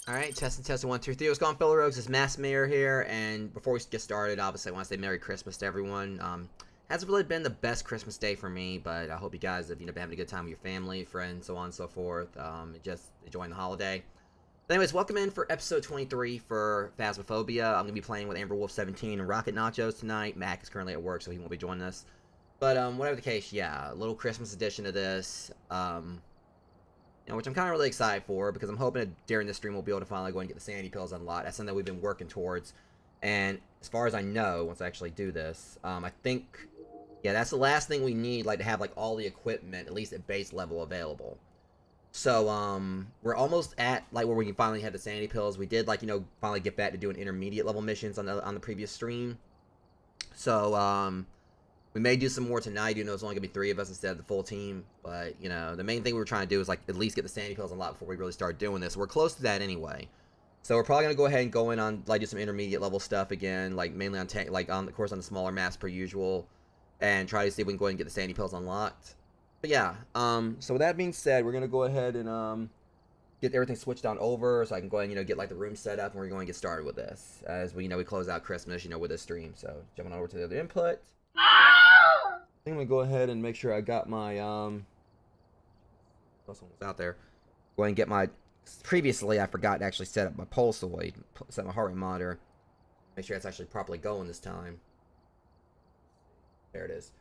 Alright, testing 1, 2, 3. What's going on, fellow rogues? It's Mass Mayor here, and before we get started, obviously I want to say Merry Christmas to everyone. Hasn't really been the best Christmas day for me, but I hope you guys have been having a good time with your family, friends, so on and so forth. Just enjoying the holiday. But anyways, welcome in for episode 23 for Phasmophobia. I'm going to be playing with Amber Wolf 17 and RocketNachos tonight. Mac is currently at work, so he won't be joining us. But whatever the case, yeah, a little Christmas edition of this. Which I'm kind of really excited for, because I'm hoping that during this stream we'll be able to finally go and get the sanity pills unlocked. That's something that we've been working towards. And as far as I know, once I actually do this, I think, yeah, that's the last thing we need, like, to have, like, all the equipment, at least at base level, available. So, we're almost at, like, where we can finally have the sanity pills. We did, like, finally get back to doing intermediate level missions on the previous stream. So, we may do some more tonight, even though it's only going to be 3 of us instead of the full team. But, the main thing we were trying to do is, like, at least get the sanity pills unlocked before we really start doing this. We're close to that anyway. So we're probably going to go ahead and go in on, like, do some intermediate level stuff again. Like, mainly on, of course, on the smaller maps per usual. And try to see if we can go ahead and get the sanity pills unlocked. But, yeah. So with that being said, we're going to go ahead and, get everything switched on over. So I can go ahead and, get, like, the room set up. And we're going to get started with this. As we, we close out Christmas, with this stream. So jumping over to the other input. I'm gonna go ahead and make sure I got my someone was out there. Go ahead and get my. Previously, I forgot to actually set up my pulse away, set my heart rate monitor. Make sure it's actually properly going this time. There it is.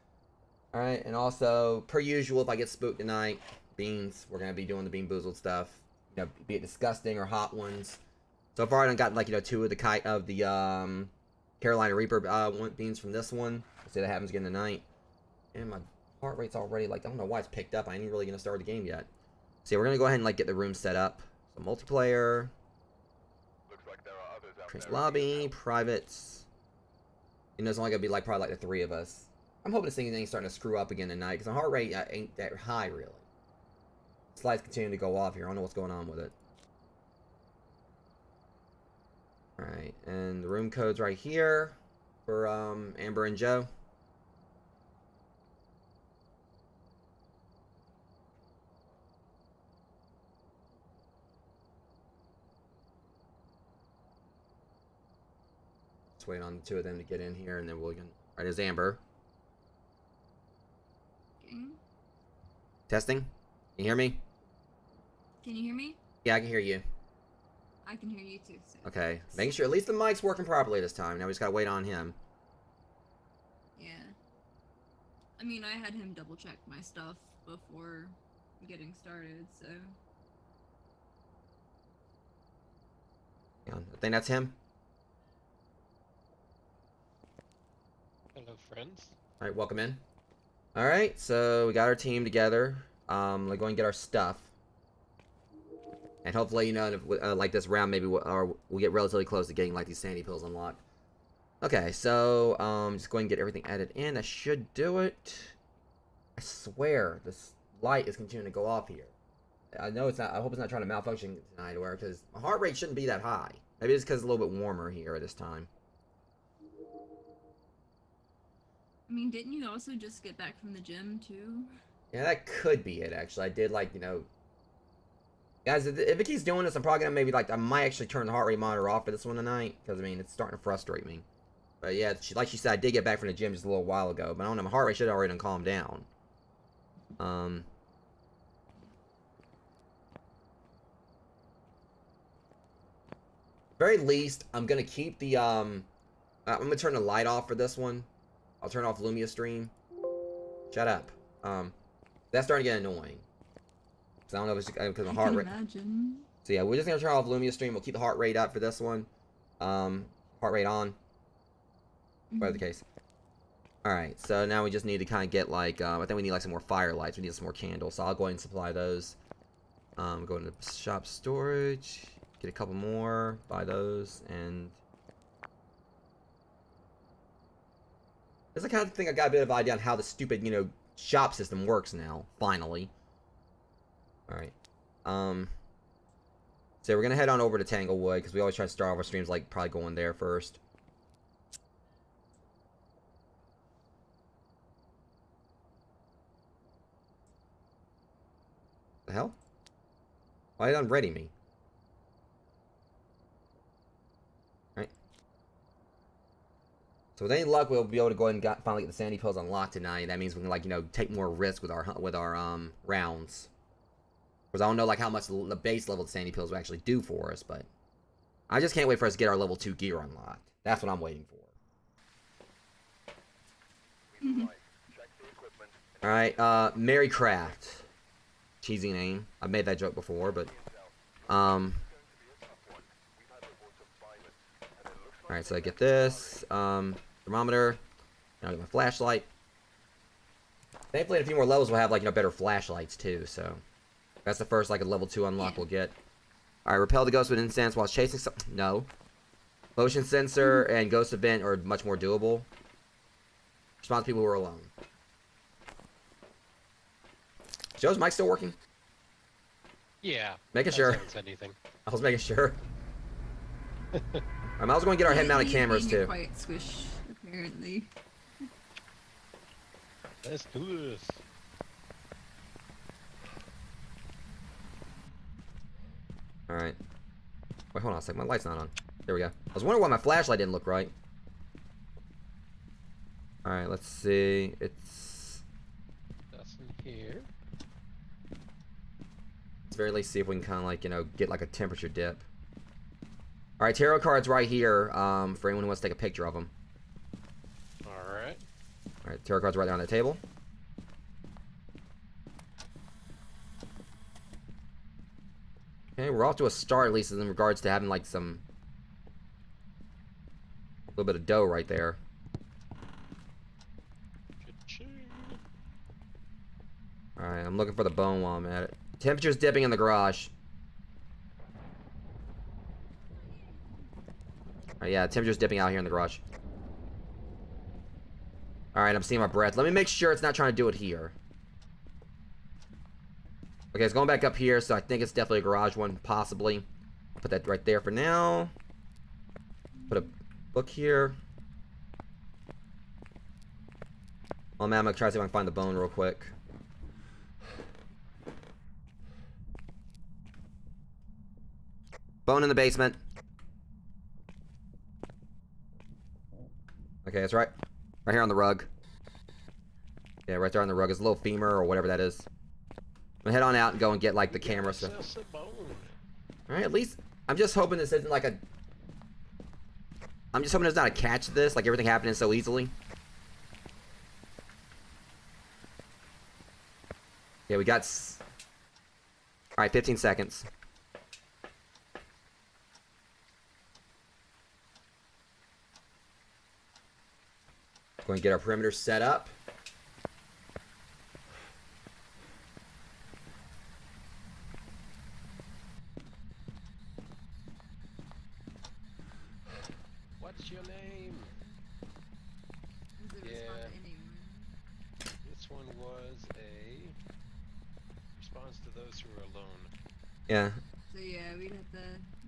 All right, and also per usual, if I get spooked tonight, beans. We're gonna be doing the Bean Boozled stuff. Be it disgusting or hot ones. So far, I done got like 2 of the Carolina Reaper beans from this one. Let's see that happens again tonight. And my heart rate's already, like, I don't know why it's picked up. I ain't even really going to start the game yet. So yeah, we're going to go ahead and, like, get the room set up. So multiplayer. Looks like there are others out Prince there. lobby. Privates. It's only going to be, like, probably, like, the 3 of us. I'm hoping this thing ain't starting to screw up again tonight, because my heart rate ain't that high, really. Slides continue to go off here. I don't know what's going on with it. Alright, and the room code's right here for, Amber and Joe. Wait on the 2 of them to get in here, and then we'll get. Alright, there's Amber. Okay. Testing. Can you hear me? Can you hear me? Yeah, I can hear you. I can hear you too. So. Okay, making sure at least the mic's working properly this time. Now we just gotta wait on him. Yeah. I mean, I had him double check my stuff before getting started, so. Yeah, I think that's him. Hello, friends. Alright, welcome in. Alright, so we got our team together. Let's go and get our stuff. And hopefully, like this round, maybe we'll get relatively close to getting, like, these sanity pills unlocked. Okay, so, just go and get everything added in. That should do it. I swear, this light is continuing to go off here. I know it's not, I hope it's not trying to malfunction tonight, or because my heart rate shouldn't be that high. Maybe it's because it's a little bit warmer here at this time. I mean, didn't you also just get back from the gym, too? Yeah, that could be it, actually. I did, like, Guys, if it keeps doing this, I'm probably gonna maybe, like, I might actually turn the heart rate monitor off for this one tonight. Because, I mean, it's starting to frustrate me. But, yeah, like she said, I did get back from the gym just a little while ago. But I don't know, my heart rate should have already done calmed down. Very least, I'm gonna keep the, I'm gonna turn the light off for this one. I'll turn off Lumia stream. Shut up. That's starting to get annoying. So I don't know if it's because my heart rate. Imagine. So yeah, we're just gonna turn off Lumia stream. We'll keep the heart rate up for this one. Heart rate on. Whatever the case. Alright, so now we just need to kind of get, like, I think we need, like, some more firelights. We need some more candles. So I'll go ahead and supply those. Go into shop storage. Get a couple more. Buy those. And this is the kind of thing I got a bit of idea on how the stupid, shop system works now. Finally. Alright. So we're gonna head on over to Tanglewood, because we always try to start off our streams, like, probably going there first. The hell? Why did it unready me? So with any luck, we'll be able to go ahead and finally get the sandy pills unlocked tonight. That means we can, like, you know, take more risk with our rounds. Because I don't know, like, how much the base level of sandy pills will actually do for us, but I just can't wait for us to get our level 2 gear unlocked. That's what I'm waiting for. Alright, Mary Craft. Cheesy name. I've made that joke before, but alright, so I get this thermometer. Now I get my flashlight. Thankfully, in a few more levels, we'll have, like, you know, better flashlights too. So that's the first, like, a level 2 unlock we'll get. Alright, repel the ghost with incense while chasing some. No. Motion sensor and ghost event are much more doable. Respond to people who are alone. Joe's mic still working? Yeah. Making sure. I haven't said anything. I was making sure. I was going to get our head-mounted cameras Being too. a quiet squish, apparently. Let's do this. Alright. Wait, hold on a second. My light's not on. There we go. I was wondering why my flashlight didn't look right. Alright, let's see. It's... Nothing here. Let's very least see if we can kind of, like, you know, get, like, a temperature dip. Alright, tarot cards right here, for anyone who wants to take a picture of them. Alright. Alright, tarot cards right there on the table. Okay, we're off to a start, at least in regards to having, like, some... a little bit of dough right there. Cha-ching. Alright, I'm looking for the bone while I'm at it. Temperature's dipping in the garage. Alright, yeah, temperature's dipping out here in the garage. Alright, I'm seeing my breath. Let me make sure it's not trying to do it here. Okay, it's going back up here, so I think it's definitely a garage one, possibly. Put that right there for now. Put a book here. Oh man, I'm gonna try to see if I can find the bone real quick. Bone in the basement. Okay, it's right here on the rug. Yeah, right there on the rug is a little femur or whatever that is. I'm gonna head on out and go and get, like, the camera stuff. Alright, at least I'm just hoping this isn't like a... I'm just hoping there's not a catch to this, like everything happening so easily. Yeah, we got... Alright, 15 seconds. Going to get our perimeter set up. What's your name? Does it Yeah. respond to anyone? This one was a response to those who are alone. Yeah. So yeah, we'd have to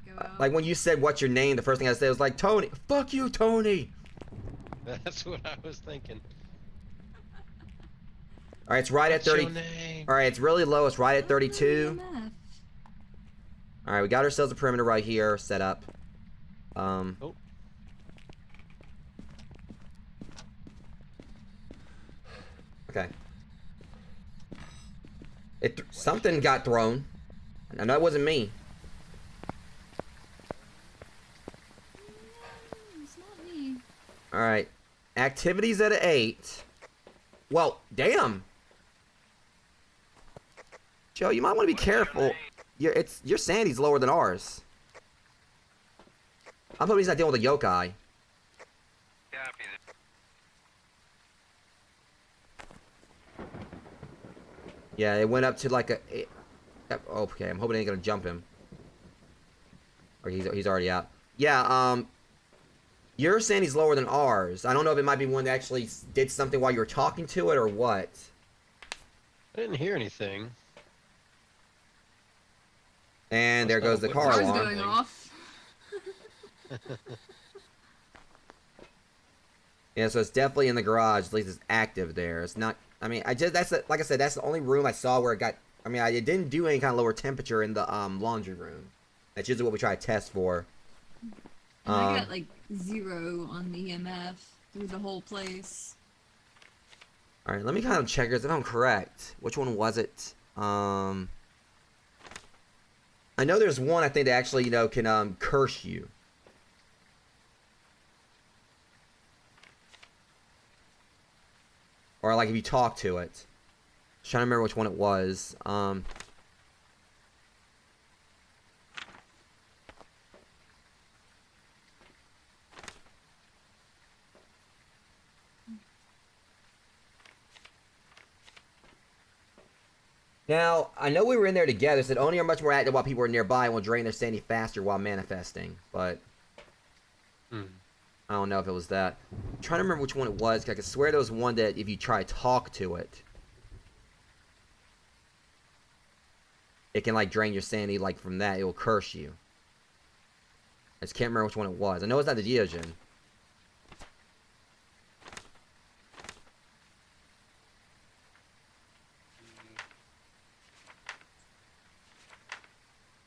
go out. Like when you said what's your name, the first thing I said was like, Tony. Fuck you, Tony. That's what I was thinking. Alright, it's right at 30. What's your name? Alright, it's really low. It's right at 32. EMF. Alright, we got ourselves a perimeter right here set up. Oh. Okay. Something got thrown. I know it wasn't me. It's not me. Alright. Activities at 8. Well, damn. Joe, you might want to be careful. Your sandy's lower than ours. I'm hoping he's not dealing with a yokai. Yeah, it went up to like a... okay, I'm hoping it ain't gonna jump him. Or he's already out. Yeah, your sandy's lower than ours. I don't know if it might be one that actually did something while you were talking to it or what. I didn't hear anything. And there goes the car Car's alarm. going off. Yeah, so it's definitely in the garage. At least it's active there. It's not... I mean, like I said, that's the only room I saw where it got... I mean, it didn't do any kind of lower temperature in the laundry room. That's usually what we try to test for. And I got like 0 on the EMF. through the whole place. Alright, let me kind of check this if I'm correct. Which one was it? I know there's one I think that actually, you know, can curse you. Or like if you talk to it. Trying to remember which one it was. Now, I know we were in there together. It said only are much more active while people are nearby and will drain their sanity faster while manifesting. But I don't know if it was that. I'm trying to remember which one it was. 'Cause I could swear there was one that if you try to talk to it, it can like drain your sanity. Like from that, it will curse you. I just can't remember which one it was. I know it's not the Deogen.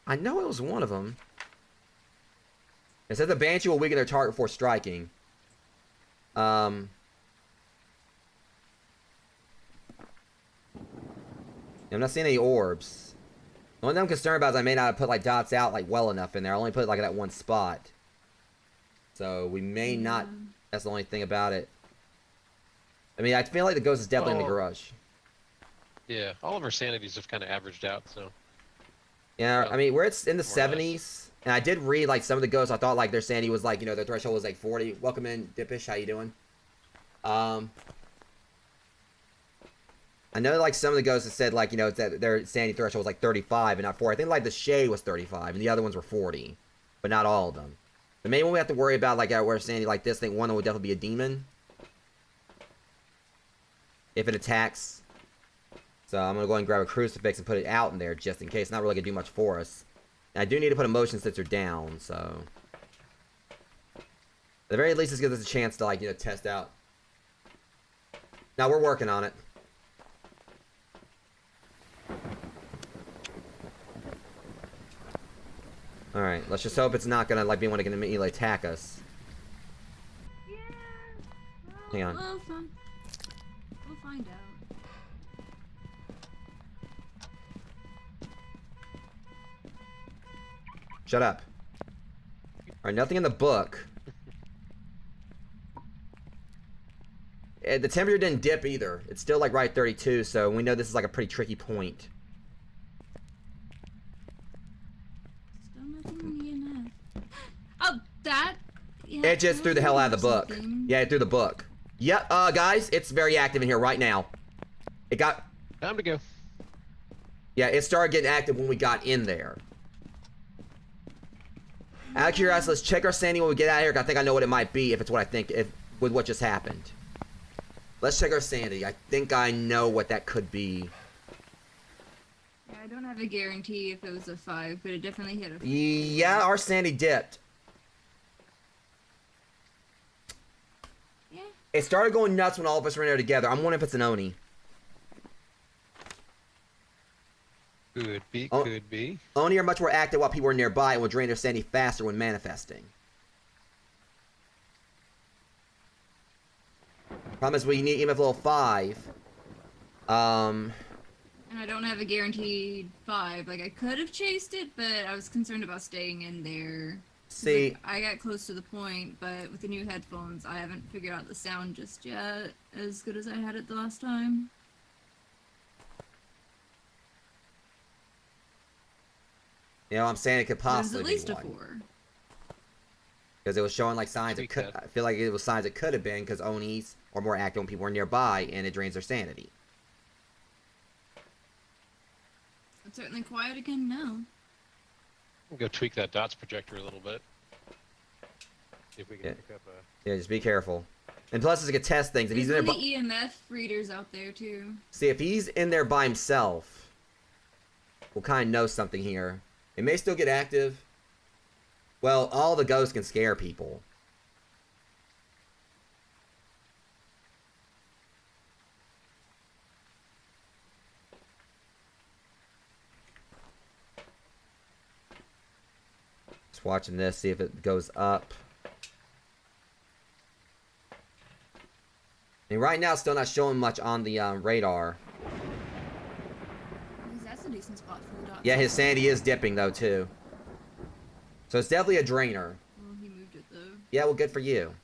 I know it was one of them. It said the Banshee will weaken their target before striking. I'm not seeing any orbs. The only thing I'm concerned about is I may not have put like dots out like well enough in there. I only put like that one spot. So we may not. That's the only thing about it. I mean, I feel like the ghost is definitely in the garage. Yeah, all of our sanities have kind of averaged out, so. Yeah, I mean, where it's in the More or less. 70s, and I did read, like, some of the ghosts, I thought, like, their sanity was, like, you know, their threshold was, like, 40. Welcome in, Dippish, how you doing? I know, like, some of the ghosts have said, like, you know, that their sanity threshold was, like, 35 and not 40. I think, like, the Shade was 35, and the other ones were 40. But not all of them. The main one we have to worry about, like, where sanity like this, I think one would definitely be a demon. If it attacks. So I'm going to go ahead and grab a crucifix and put it out in there just in case. It's not really going to do much for us. And I do need to put a motion sensor down, so. At the very least, this gives us a chance to, like, you know, test out. Now, we're working on it. Alright, let's just hope it's not going to, like, be one that can immediately attack us. Yeah. Hang on. We'll find out. Shut up. Alright, nothing in the book. The temperature didn't dip either. It's still like right at 32, so we know this is like a pretty tricky point. Still nothing in the EMF. Oh, that? Yeah, It just threw the hell out of the book. something. Yeah, it threw the book. Yep, guys, it's very active in here right now. It got... Time to go. Yeah, it started getting active when we got in there. Out of curiosity, let's check our sanity when we get out of here. 'Cause I think I know what it might be if it's what I think, if with what just happened. Let's check our sanity. I think I know what that could be. Yeah, I don't have a guarantee if it was a 5, but it definitely hit a 4. Yeah, our sanity dipped. Yeah. It started going nuts when all of us were in there together. I'm wondering if it's an Oni. Could be, Oh. could be. Oni are much more active while people are nearby and will drain their sanity faster when manifesting. Problem is we need EMF level 5. And I don't have a guaranteed 5. Like, I could have chased it, but I was concerned about staying in there. See, Like, I got close to the point, but with the new headphones, I haven't figured out the sound just yet as good as I had it the last time. you know, I'm saying it could It was possibly at least be a one. 4. Because it was showing like signs it Tweak could. that. I feel like it was signs it could have been because Onis are more active when people are nearby and it drains their sanity. It's certainly quiet again now. We'll go tweak that dots projector a little bit. See if we can Yeah. pick up a. Yeah, just be careful. And plus, it's like a test things. If he's in there, There's the EMF readers out there too. see if he's in there by himself, we'll kind of know something here. It may still get active. Well, all the ghosts can scare people. Just watching this, see if it goes up. right now, it's still not showing much on the radar. That's a decent spot for the dots. Yeah, his sanity is dipping, though, too. So it's definitely a drainer. Well, he moved it, though. Yeah, well, good for you.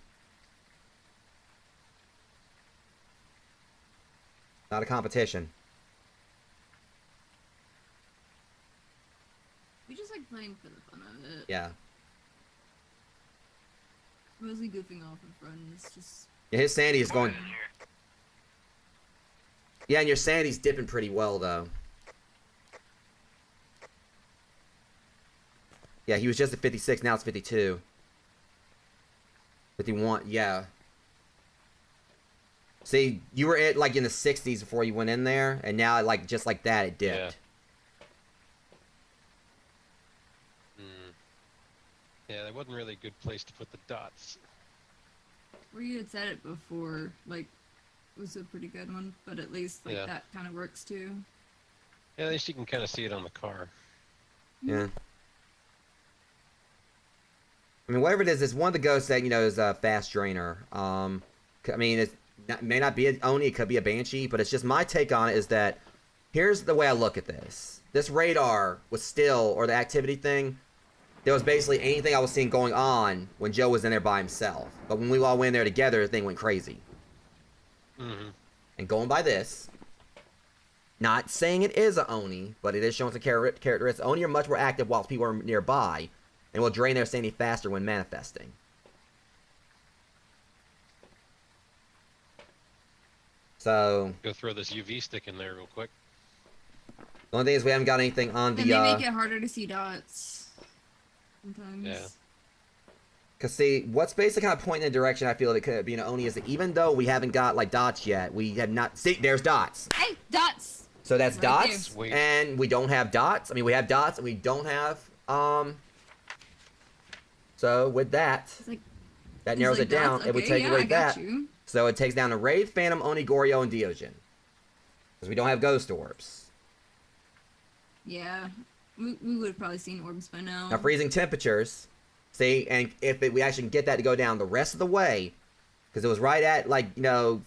Not a competition. We just like playing for the fun of it. Yeah. Mostly goofing off in front. It's just. Yeah, his sanity is going... Yeah, and your sanity's dipping pretty well, though. Yeah, he was just at 56, now it's 52. 51, yeah. See, you were at, like, in the 60s before you went in there, and now, like, just like that, it dipped. Yeah. Yeah, that wasn't really a good place to put the dots. Where you had said it before, like, was a pretty good one, but at least, like, that kind of works, too. Yeah, at least you can kind of see it on the car. Yeah. I mean, whatever it is, it's one of the ghosts that, you know, is a fast drainer. I mean, it may not be an Oni, it could be a Banshee, but it's just my take on it is that, here's the way I look at this. This radar was still, or the activity thing, there was basically anything I was seeing going on when Joe was in there by himself. But when we all went in there together, the thing went crazy. Mm-hmm. And going by this, not saying it is a Oni, but it is showing some characteristics. Oni are much more active whilst people are nearby, and will drain their sanity faster when manifesting. So... Go throw this UV stick in there real quick. The only thing is we haven't got anything on the... And they make it harder to see dots. Sometimes. Yeah. Because, see, what's basically kind of pointing in the direction I feel that it could be an Oni is that even though we haven't got, like, dots yet, we have not... See, there's dots! Hey, dots! So that's Right dots, there. and we don't have dots. I mean, we have dots, and we don't have, So, with that, Like, that narrows like it down. dots. If we Okay, take yeah, away I got that, you. so it takes down the Wraith, Phantom, Oni, Goryo, and Diogen. Because we don't have Ghost Orbs. Yeah. We would have probably seen orbs by now. Now, freezing temperatures, see, and if we actually can get that to go down the rest of the way, because it was right at, like, you know,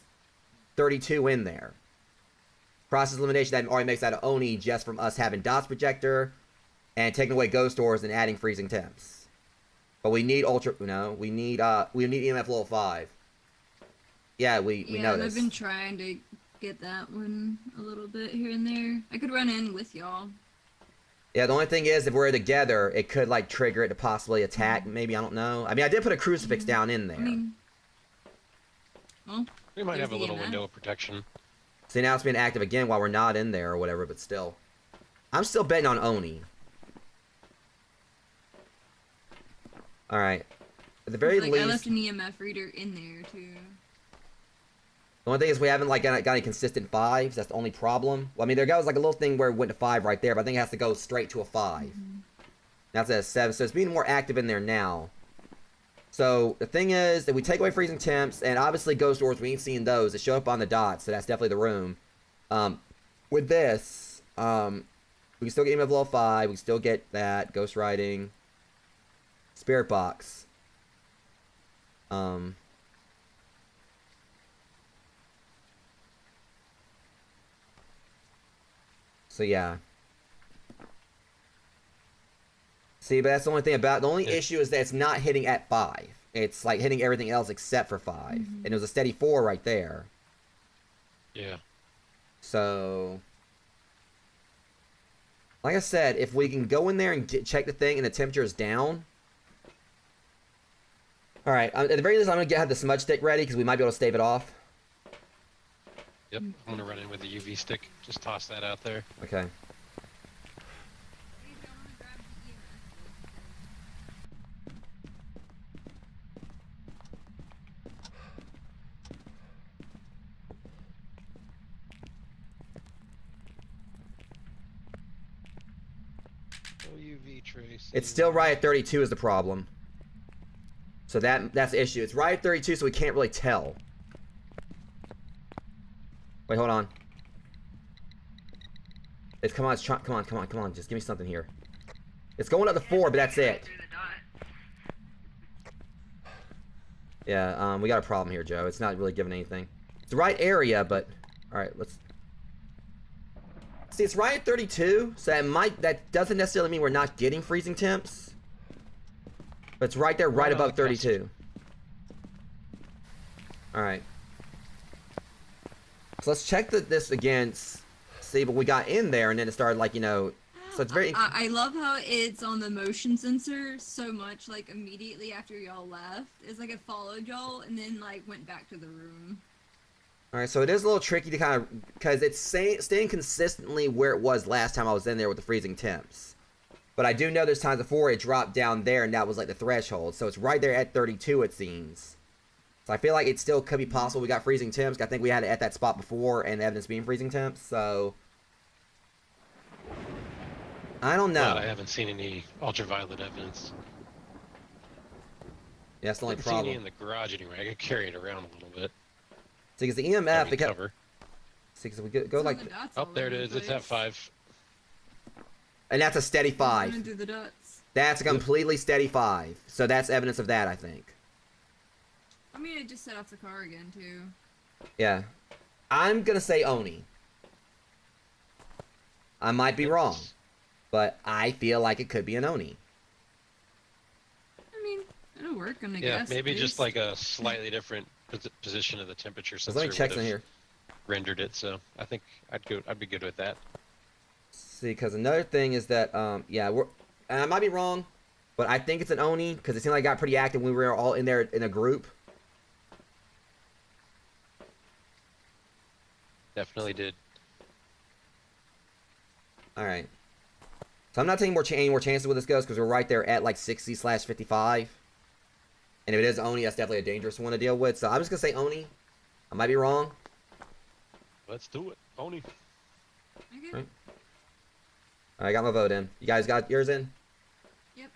32 in there. Process elimination, that already makes that an Oni just from us having dots projector and taking away ghost doors and adding freezing temps. But we need we need EMF level 5. Yeah, we know and this. I've been trying to get that one a little bit here and there. I could run in with y'all. Yeah, the only thing is, if we're together, it could, like, trigger it to possibly attack. Maybe, I don't know. I mean, I did put a crucifix down in there. I mean, well, We might there's have a little EMF. window of protection. See, now it's being active again while we're not in there or whatever, but still. I'm still betting on Oni. Alright. At the very like, least... I left an EMF reader in there, too. The only thing is we haven't, like, got any consistent 5s. That's the only problem. Well, I mean, there goes, like, a little thing where it went to 5 right there, but I think it has to go straight to a 5. That's at a 7, so it's being more active in there now. So, the thing is that we take away freezing temps, and obviously ghost doors, we ain't seeing those. They show up on the dots, so that's definitely the room. With this, we can still get EMF level 5, we can still get that, ghost writing, spirit box. So yeah. See, but that's the only thing about the only issue is that it's not hitting at 5. It's like hitting everything else except for 5. And it was a steady 4 right there. Yeah. So, like I said, if we can go in there and check the thing and the temperature is down. Alright, at the very least I'm going to have the smudge stick ready because we might be able to stave it off. Yep. I'm gonna run in with the UV stick. Just toss that out there. Okay. No UV trace. It's still right at 32 is the problem. So that's the issue. It's right at 32, so we can't really tell. Wait, hold on. It's come on, come on. Just give me something here. It's going up to 4, but that's it. Yeah, we got a problem here, Joe. It's not really giving anything. the right area, but all right, let's see. It's right at 32, so that doesn't necessarily mean we're not getting freezing temps, but it's right there, right above 32. All right. So let's check this against. See, but we got in there, and then it started like, you know. So it's very. I love how it's on the motion sensor so much. Like immediately after y'all left, it's like it followed y'all and then like went back to the room. All right, so it is a little tricky to kind of, because it's staying consistently where it was last time I was in there with the freezing temps. But I do know there's times before it dropped down there, and that was like the threshold. So it's right there at 32, it seems. So I feel like it still could be possible we got freezing temps. I think we had it at that spot before, and evidence being freezing temps. So I don't know. But I haven't seen any ultraviolet evidence. Yeah, that's the only I haven't problem. seen any in the garage anyway. I could carry it around a little bit. See, because the EMF, it kept. Cover. See, because we go like. Oh, there it is. It's at 5. And that's a steady 5. Gonna do the dots. That's a completely steady 5. So that's evidence of that, I think. I mean, I just set off the car again too. Yeah. I'm gonna say Oni. I might be wrong, but I feel like it could be an Oni. I mean, it'll work, I'm gonna Yeah, guess. maybe just like a slightly different position of the temperature sensor. Let me check in would've here. rendered it, so I think I'd be good with that. See, because another thing is that, yeah, and I might be wrong, but I think it's an Oni, because it seemed like it got pretty active when we were all in there in a group. Definitely did. Alright. So I'm not taking any more chances with this ghost, because we're right there at like 60/55. And if it is Oni, that's definitely a dangerous one to deal with. So I'm just going to say Oni. I might be wrong. Let's do it. Oni. Okay. Right. I got my vote in. You guys got yours in? Yep.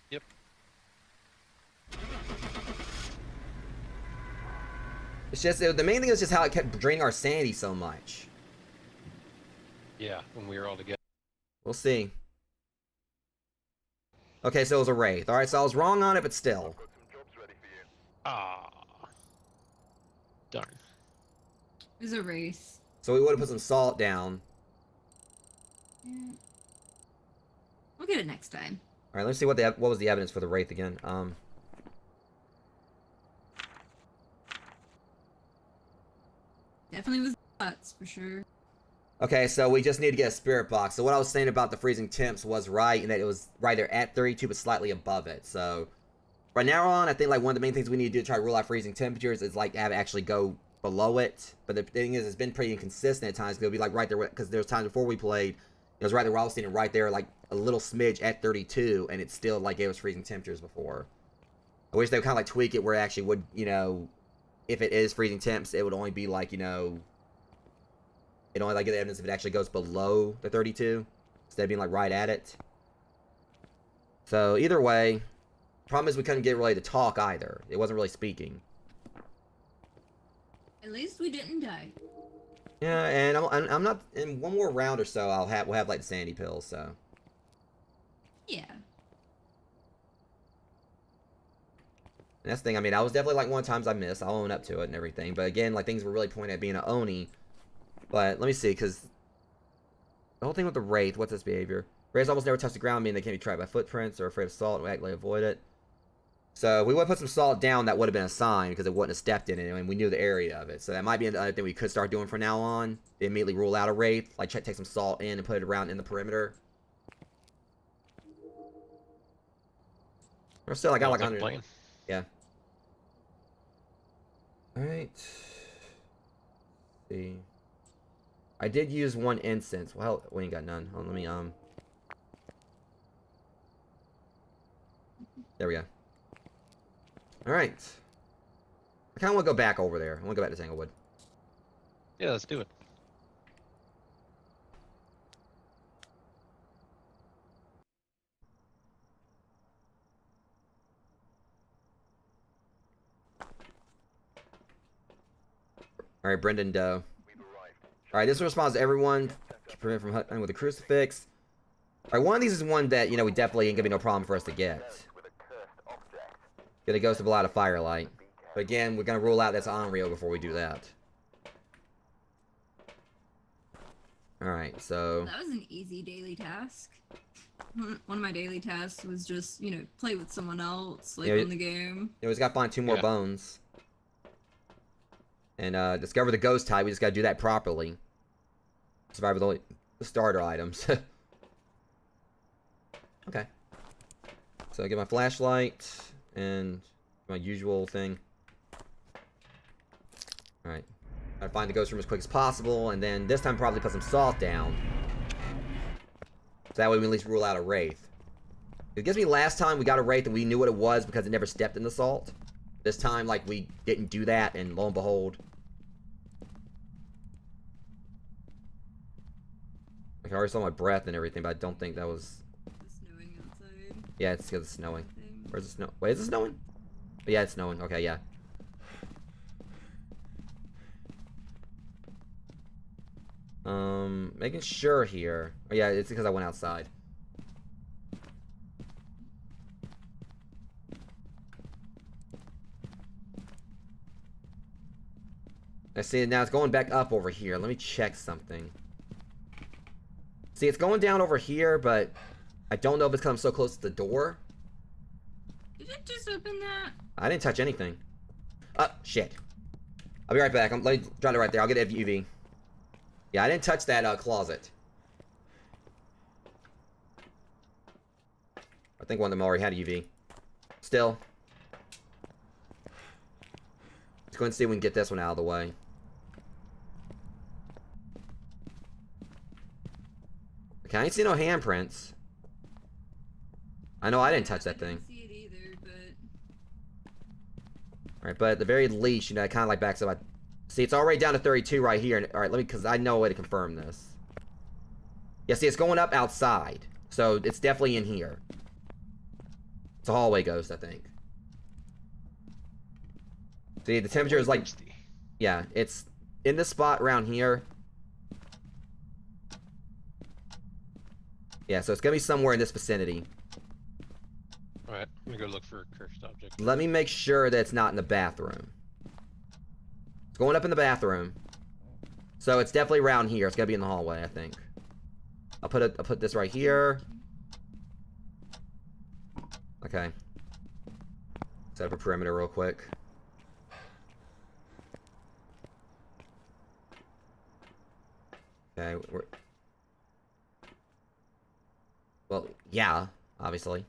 Yep. It's just, the main thing is just how it kept draining our sanity so much. Yeah, when we were all together. We'll see. Okay, so it was a Wraith. Alright, so I was wrong on it, but still. Got some jobs ready for you. Ah. Darn. It was a race. So we would have put some salt down. Yeah. We'll get it next time. Alright, let's see what was the evidence for the Wraith again. Definitely was dots for sure. Okay, so we just need to get a spirit box. So what I was saying about the freezing temps was right, and that it was right there at 32, but slightly above it. So right now on, I think like one of the main things we need to do to try to rule out freezing temperatures is like have it actually go below it. But the thing is, it's been pretty inconsistent at times. It'll be like right there, because there's times before we played, it was right there where I was standing right there, like a little smidge at 32, and it still like gave us freezing temperatures before. I wish they would kind of like tweak it where it actually would, you know, if it is freezing temps, it would only be like, you know, it only like get the evidence if it actually goes below the 32 instead of being like right at it. So either way, problem is we couldn't get really to talk either. It wasn't really speaking. At least we didn't die. Yeah, and I'm not in one more round or so. We'll have like the sandy pills. So Yeah. and that's the thing. I mean, I was definitely like one of the times I missed. I'll own up to it and everything. But again, like things were really pointing at being an Oni. But let me see, because the whole thing with the Wraith, what's its behavior? Wraiths almost never touch the ground, meaning they can't be tracked by footprints or afraid of salt, and we actively avoid it. So we would put some salt down, that would have been a sign, because it wouldn't have stepped in it, and we knew the area of it. So that might be another thing we could start doing from now on. To immediately rule out a Wraith, like take some salt in and put it around in the perimeter. Or still, I got like 100. Playing. Yeah. Alright. See. I did use one incense. Well, we ain't got none. Hold on, let me, there we go. Alright. I kinda wanna go back over there. I wanna go back to Tanglewood. Yeah, let's do it. Alright, Brendan Doe. We've arrived. Alright, this responds to everyone. Prevent from hunting with a crucifix. Alright, one of these is one that, you know, we definitely ain't gonna be no problem for us to get. With a cursed object. Get a ghost of a lot of firelight. But again, we're gonna rule out that's Onryo before we do that. Alright, so... That was an easy daily task. One of my daily tasks was just, you know, play with someone else, like, Yeah, on the game. we just gotta find 2 more bones. And, discover the ghost type. We just gotta do that properly. Survive with only the starter items. Okay. So I get my flashlight, and my usual thing. Alright. Gotta find the ghost room as quick as possible, and then this time probably put some salt down. So that way we at least rule out a wraith. It gives me last time we got a wraith and we knew what it was because it never stepped in the salt. This time, like, we didn't do that, and lo and behold. Like, I already saw my breath and everything, but I don't think that was... It's snowing outside. Yeah, it's because it's snowing. Thing. Where's the snow? Wait, is it snowing? Oh, yeah, it's snowing. Okay, yeah. Making sure here. Oh, yeah, it's because I went outside. I see it now. It's going back up over here. Let me check something. See, it's going down over here, but I don't know if it's because I'm so close to the door. Did it just open that? I didn't touch anything. Shit. I'll be right back. Let me drop it right there. I'll get a UV. Yeah, I didn't touch that closet. I think one of them already had a UV. Still. Let's go and see if we can get this one out of the way. Okay, I ain't see no handprints. I know I didn't touch that thing. I didn't see it either, but... Alright, but at the very least, you know, it kind of like backs up. See, it's already down to 32 right here. Alright, let me, because I know a way to confirm this. Yeah, see, it's going up outside. So, it's definitely in here. It's a hallway ghost, I think. See, the temperature is like... Yeah, it's in this spot around here. Yeah, so it's going to be somewhere in this vicinity. Alright, I'm gonna go look for a cursed object. Let me make sure that it's not in the bathroom. It's going up in the bathroom. So it's definitely around here. It's gotta be in the hallway, I think. I'll put this right here. Okay. Set up a perimeter real quick. Okay, well, yeah, obviously.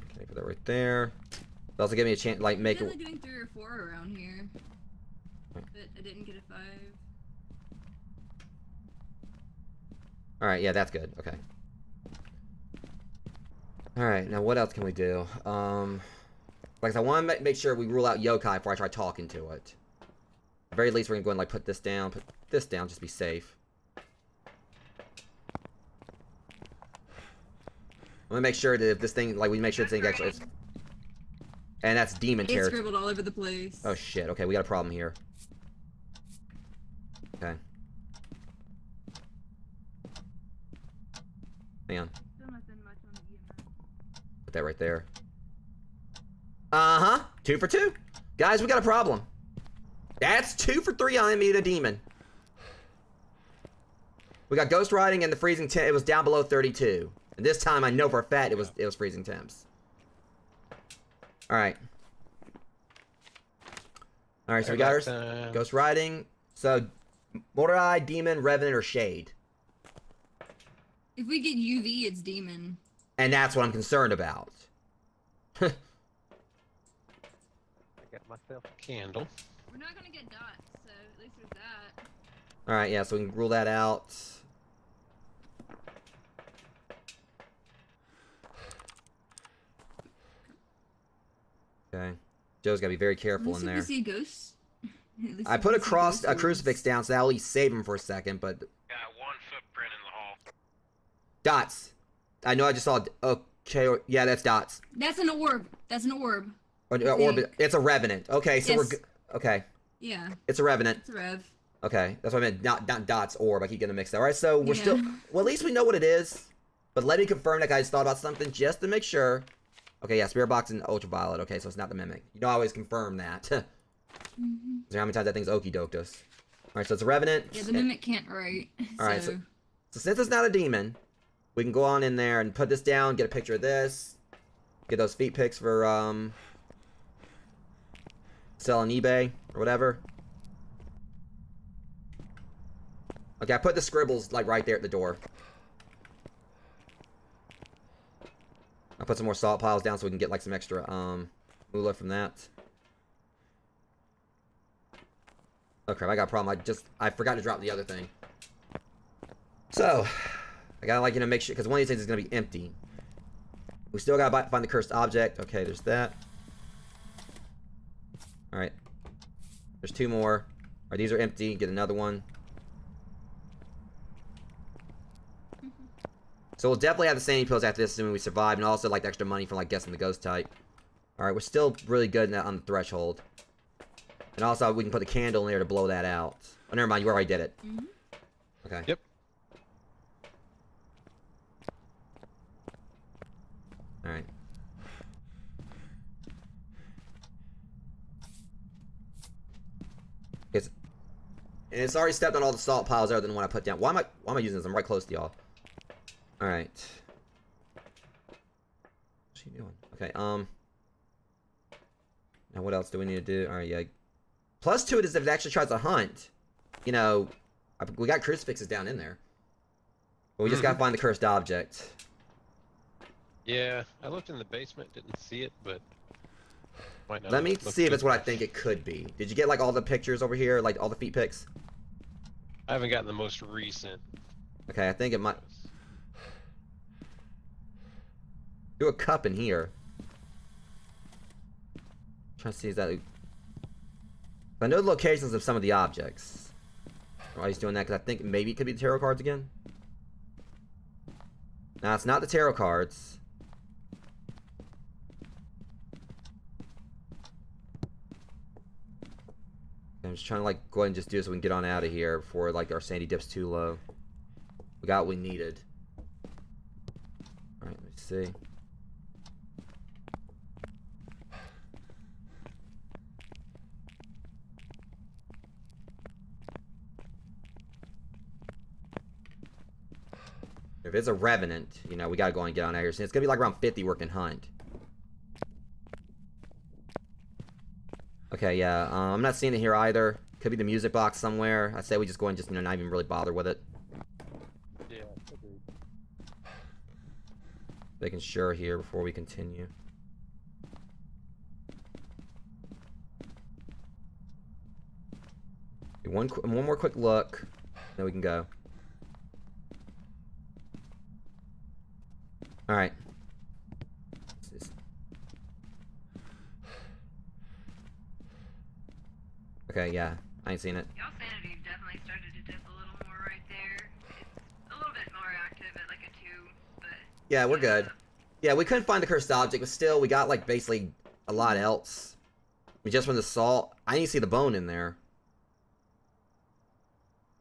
Okay, put that right there. It'll also give me a chance, like, make I'm it. only doing 3 or 4 around here. But I didn't get a 5. Alright, yeah, that's good. Okay. Alright, now what else can we do? Like, I want to make sure we rule out yokai before I try talking to it. At the very least, we're going to go and, like, put this down, just to be safe. I want to make sure that if this thing, like, we make sure this thing actually is... And that's demon It's territory. scribbled all over the place. Oh, shit. Okay, we got a problem here. Okay. Hang on. Still nothing much on the EMF. Put that right there. Uh-huh. 2 for 2. Guys, we got a problem. That's 2 for 3 on me and a demon. We got ghost riding and the freezing temp. It was down below 32. And this time I know for a fact it was freezing temps. Alright. Alright, so we got our ghost riding. So Morai, demon, revenant, or shade. If we get UV, it's demon. And that's what I'm concerned about. I got myself a candle. We're not gonna get dots, so at least there's that. Alright, yeah, so we can rule that out. Okay. Joe's gotta be very careful in there. At least if we see ghosts. I put a crucifix down so that'll at least save him for a second, but... Got 1 footprint in the hall. Dots. I know I just saw... Okay, yeah, that's dots. That's an orb. That's an orb. Orbit. It's a revenant. Okay, so Yes. we're... Okay. Yeah. It's a revenant. It's a rev. Okay, that's what I meant. Not dots, orb. I keep getting mixed up. All right, so we're Yeah. still. Well, at least we know what it is. But let me confirm that guys thought about something just to make sure. Okay, yeah, spirit box and ultraviolet. Okay, so it's not the mimic. You know, I always confirm that. Mm-hmm. So how many times that thing's okey doked us? All right, so it's a revenant. Yeah, the mimic can't write. All right, so since it's not a demon, we can go on in there and put this down, get a picture of this, get those feet pics for sell on eBay or whatever. Okay, I put the scribbles like right there at the door. I'll put some more salt piles down so we can get like some extra moolah from that. Oh crap, I got a problem. I forgot to drop the other thing. So, I gotta like, you know, make sure, because one of these things is gonna be empty. We still gotta find the cursed object. Okay, there's that. Alright. There's 2 more. Alright, these are empty. Get another one. So we'll definitely have the sanity pills after this, assuming we survive, and also like the extra money for like guessing the ghost type. Alright, we're still really good on the threshold. And also we can put the candle in there to blow that out. Oh, never mind, you already did it. Mm-hmm. Okay. Yep. Alright. And it's already stepped on all the salt piles other than the one I put down. Why am I using this? I'm right close to y'all. Alright. What's she doing? Okay, now what else do we need to do? Alright, yeah. Plus 2 is if it actually tries to hunt. You know, we got crucifixes down in there. But we just gotta find the cursed object. Yeah, I looked in the basement, didn't see it, but might not. Let me look see if good. it's what I think it could be. Did you get like all the pictures over here? Like all the feet pics? I haven't gotten the most recent. Okay, I think it might... Do a cup in here. Trying to see, is that... I know the locations of some of the objects. Why he's doing that, because I think maybe it could be the tarot cards again. No, it's not the tarot cards. I'm just trying to like go ahead and just do this so we can get on out of here before like our sandy dips too low. We got what we needed. Alright, let's see. If it's a revenant, you know, we gotta go and get on out here. So it's gonna be like around 50 working hunt. Okay, yeah, I'm not seeing it here either. Could be the music box somewhere. I say we just go and just, you know, not even really bother with it. Yeah, agreed. Making sure here before we continue. One more quick look, then we can go. Alright. Okay, yeah. I ain't seen it. Y'all sanity definitely started to dip a little more right there. It's a little bit more active at like a 2, but... Yeah, we're good. Yeah, we couldn't find the cursed object, but still, we got, like, basically a lot else. We just went to salt. I didn't see the bone in there.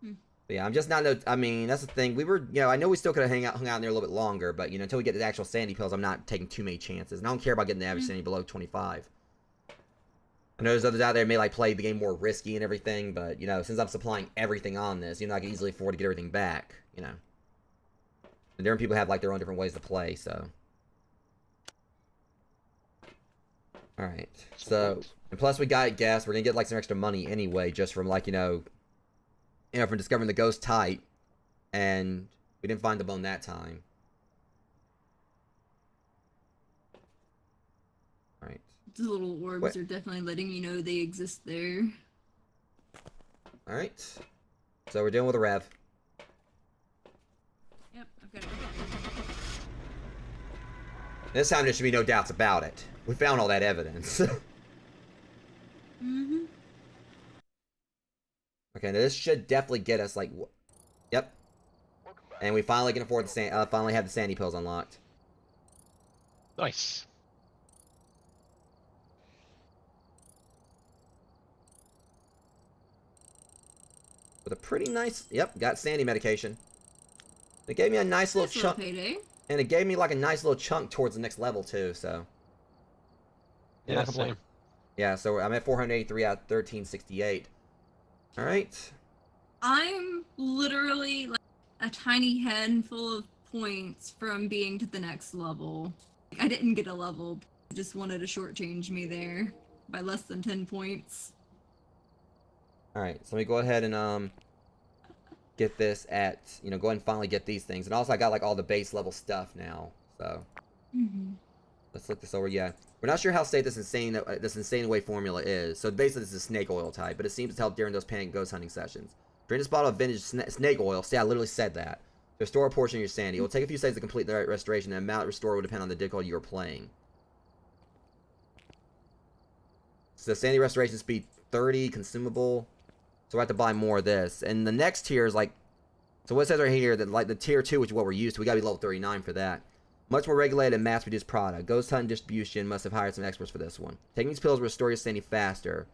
But yeah, I'm just not... I mean, that's the thing. We were... You know, I know we still could have hung out in there a little bit longer, but, you know, until we get the actual sandy pills, I'm not taking too many chances. And I don't care about getting the average sandy below 25. I know there's others out there who may like play the game more risky and everything, but you know, since I'm supplying everything on this, you know, I can easily afford to get everything back, you know. And different people have like their own different ways to play, so. Alright. So, and plus we got gas, we're gonna get like some extra money anyway, just from like, you know, from discovering the ghost type. And we didn't find the bone that time. Alright. The little orbs are definitely letting you know they exist there. Alright. So we're dealing with a rev. Yep, I've got it. This time there should be no doubts about it. We found all that evidence. Mm-hmm. Okay, now this should definitely get us like... Yep. And we finally can afford the finally have the sandy pills unlocked. Nice. with a pretty nice... Yep, got sandy medication. It gave me a nice little chunk. Payday. And it gave me like a nice little chunk towards the next level too, so... Yeah, same. Yeah, so I'm at 483 out of 1368. Alright. I'm literally like a tiny handful of points from being to the next level. I didn't get a level, just wanted to shortchange me there by less than 10 points. Alright, so let me go ahead and get this at, you know, go ahead and finally get these things. And also I got like all the base level stuff now, so let's look this over. Yeah, we're not sure how safe this insane away formula is. So basically this is a snake oil type, but it seems to help during those panic ghost hunting sessions. Drink this bottle of vintage snake oil. See, I literally said that. To restore a portion of your sanity. It will take a few seconds to complete the restoration. The amount restored will depend on the difficulty you are playing. So sanity restoration speed 30, consumable. So I have to buy more of this. And the next tier is like, so what it says right here, that like the tier 2, which is what we're used to, we gotta be level 39 for that. Much more regulated and mass-produced product. Ghost Hunt Distribution must have hired some experts for this one. Taking these pills will restore your sanity faster.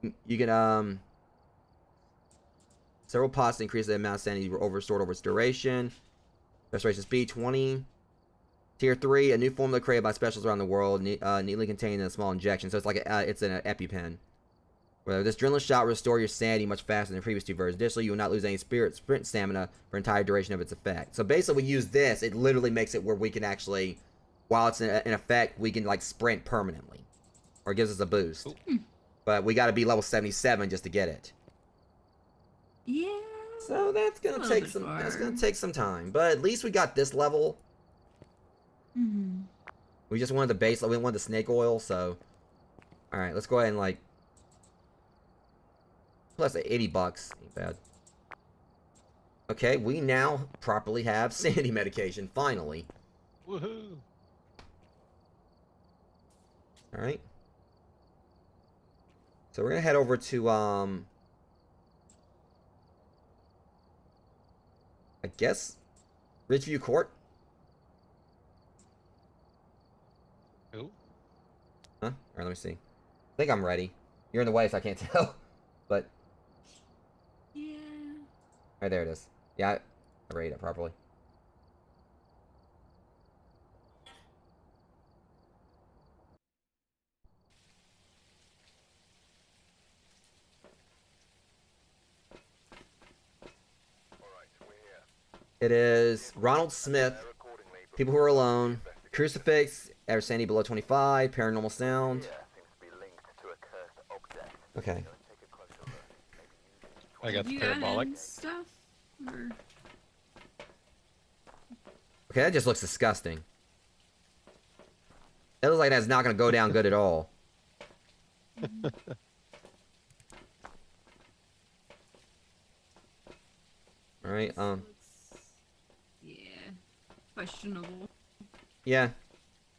You can, several pots to increase the amount of sanity restored over its duration. Restoration speed 20. Tier 3, a new formula created by specialists around the world, neatly contained in a small injection. So it's like it's an EpiPen. Where this adrenaline shot will restore your sanity much faster than the previous two versions. Additionally, you will not lose any sprint stamina for entire duration of its effect. So basically, we use this. It literally makes it where we can actually, while it's in effect, we can like sprint permanently, or it gives us a boost. But we got to be level 77 just to get it. Yeah. So that's gonna take some. That's gonna take some time. But at least we got this level. We just wanted the base. We wanted the snake oil. So, all right, let's go ahead and like. Plus 80 bucks. Ain't bad. Okay, we now properly have sanity medication, finally. Woohoo! Alright. So we're gonna head over to, I guess, Ridgeview Court? Who? Huh? Alright, let me see. I think I'm ready. You're in the way, so I can't tell. But... Yeah. Right there it is. Yeah, I read it properly. It is Ronald Smith, People Who Are Alone, Crucifix, average sanity below 25, Paranormal Sound. Okay. I got the You parabolic. added stuff? Or... Okay, that just looks disgusting. It looks like that's not going to go down good at all. Alright, Yeah. Questionable. yeah.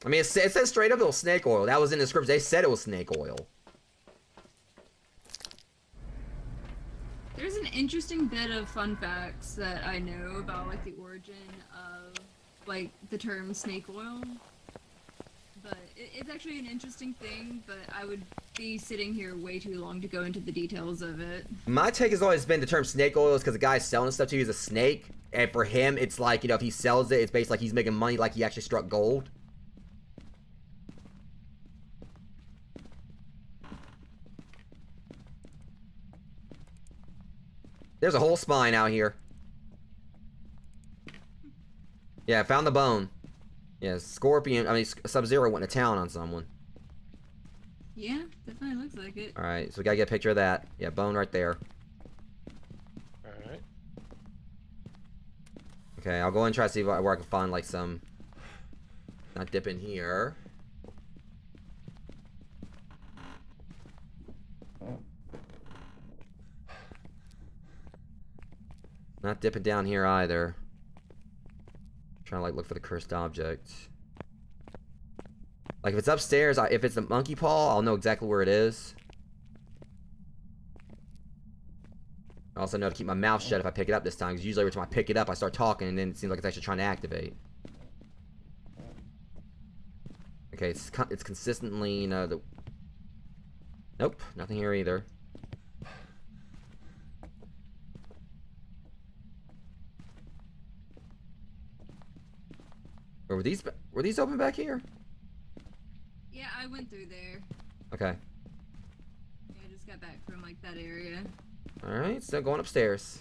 I mean, it says straight up it was snake oil. That was in the script. They said it was snake oil. There's an interesting bit of fun facts that I know about, like, the origin of, like, the term snake oil. But it's actually an interesting thing, but I would be sitting here way too long to go into the details of it. My take has always been the term snake oil is because the guy selling stuff to you is a snake. And for him, it's like, you know, if he sells it, it's basically like he's making money like he actually struck gold. There's a whole spine out here. Yeah, I found the bone. Yeah, Scorpion, I mean, Sub-Zero went to town on someone. Yeah, definitely looks like it. Alright, so we gotta get a picture of that. Yeah, bone right there. Alright. Okay, I'll go and try to see where I can find, like, some... Not dip in here. Not dipping down here either. Trying to like look for the cursed object. Like if it's upstairs, if it's a monkey paw, I'll know exactly where it is. I also know to keep my mouth shut if I pick it up this time, because usually every time I pick it up, I start talking, and then it seems like it's actually trying to activate. Okay, it's consistently, you know, the... Nope, nothing here either. Or were these open back here? Yeah, I went through there. Okay. Yeah, I just got back from like that area. Alright, so going upstairs.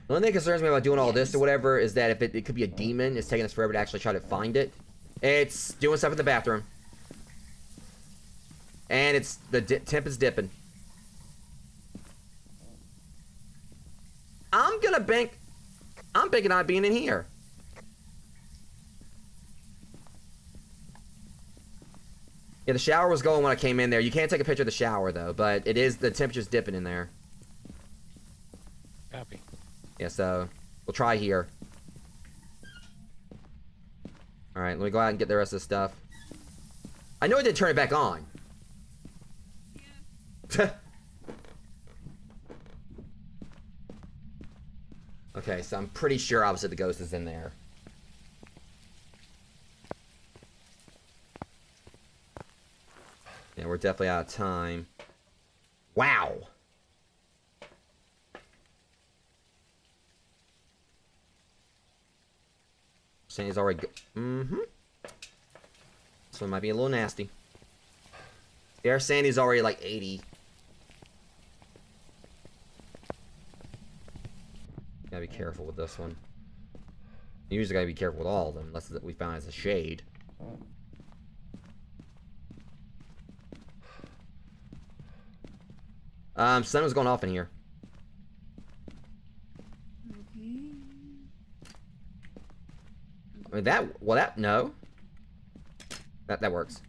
The only thing that concerns me about doing all this or whatever is that if it could be a demon, it's taking us forever to actually try to find it. It's doing stuff in the bathroom. And it's the temp is dipping. I'm banking on it being in here. Yeah, the shower was going when I came in there. You can't take a picture of the shower though, but it is, the temperature's dipping in there. Happy. Yeah, so we'll try here. Alright, let me go out and get the rest of the stuff. I know I didn't turn it back on. Yeah. Okay, so I'm pretty sure obviously the ghost is in there. Yeah, we're definitely out of time. Wow! Sandy's already This one might be a little nasty. Yeah, Sandy's already like 80. Gotta be careful with this one. You usually gotta be careful with all of them, unless we found it's a shade. Sun was going off in here. Okay. I mean, no. That works.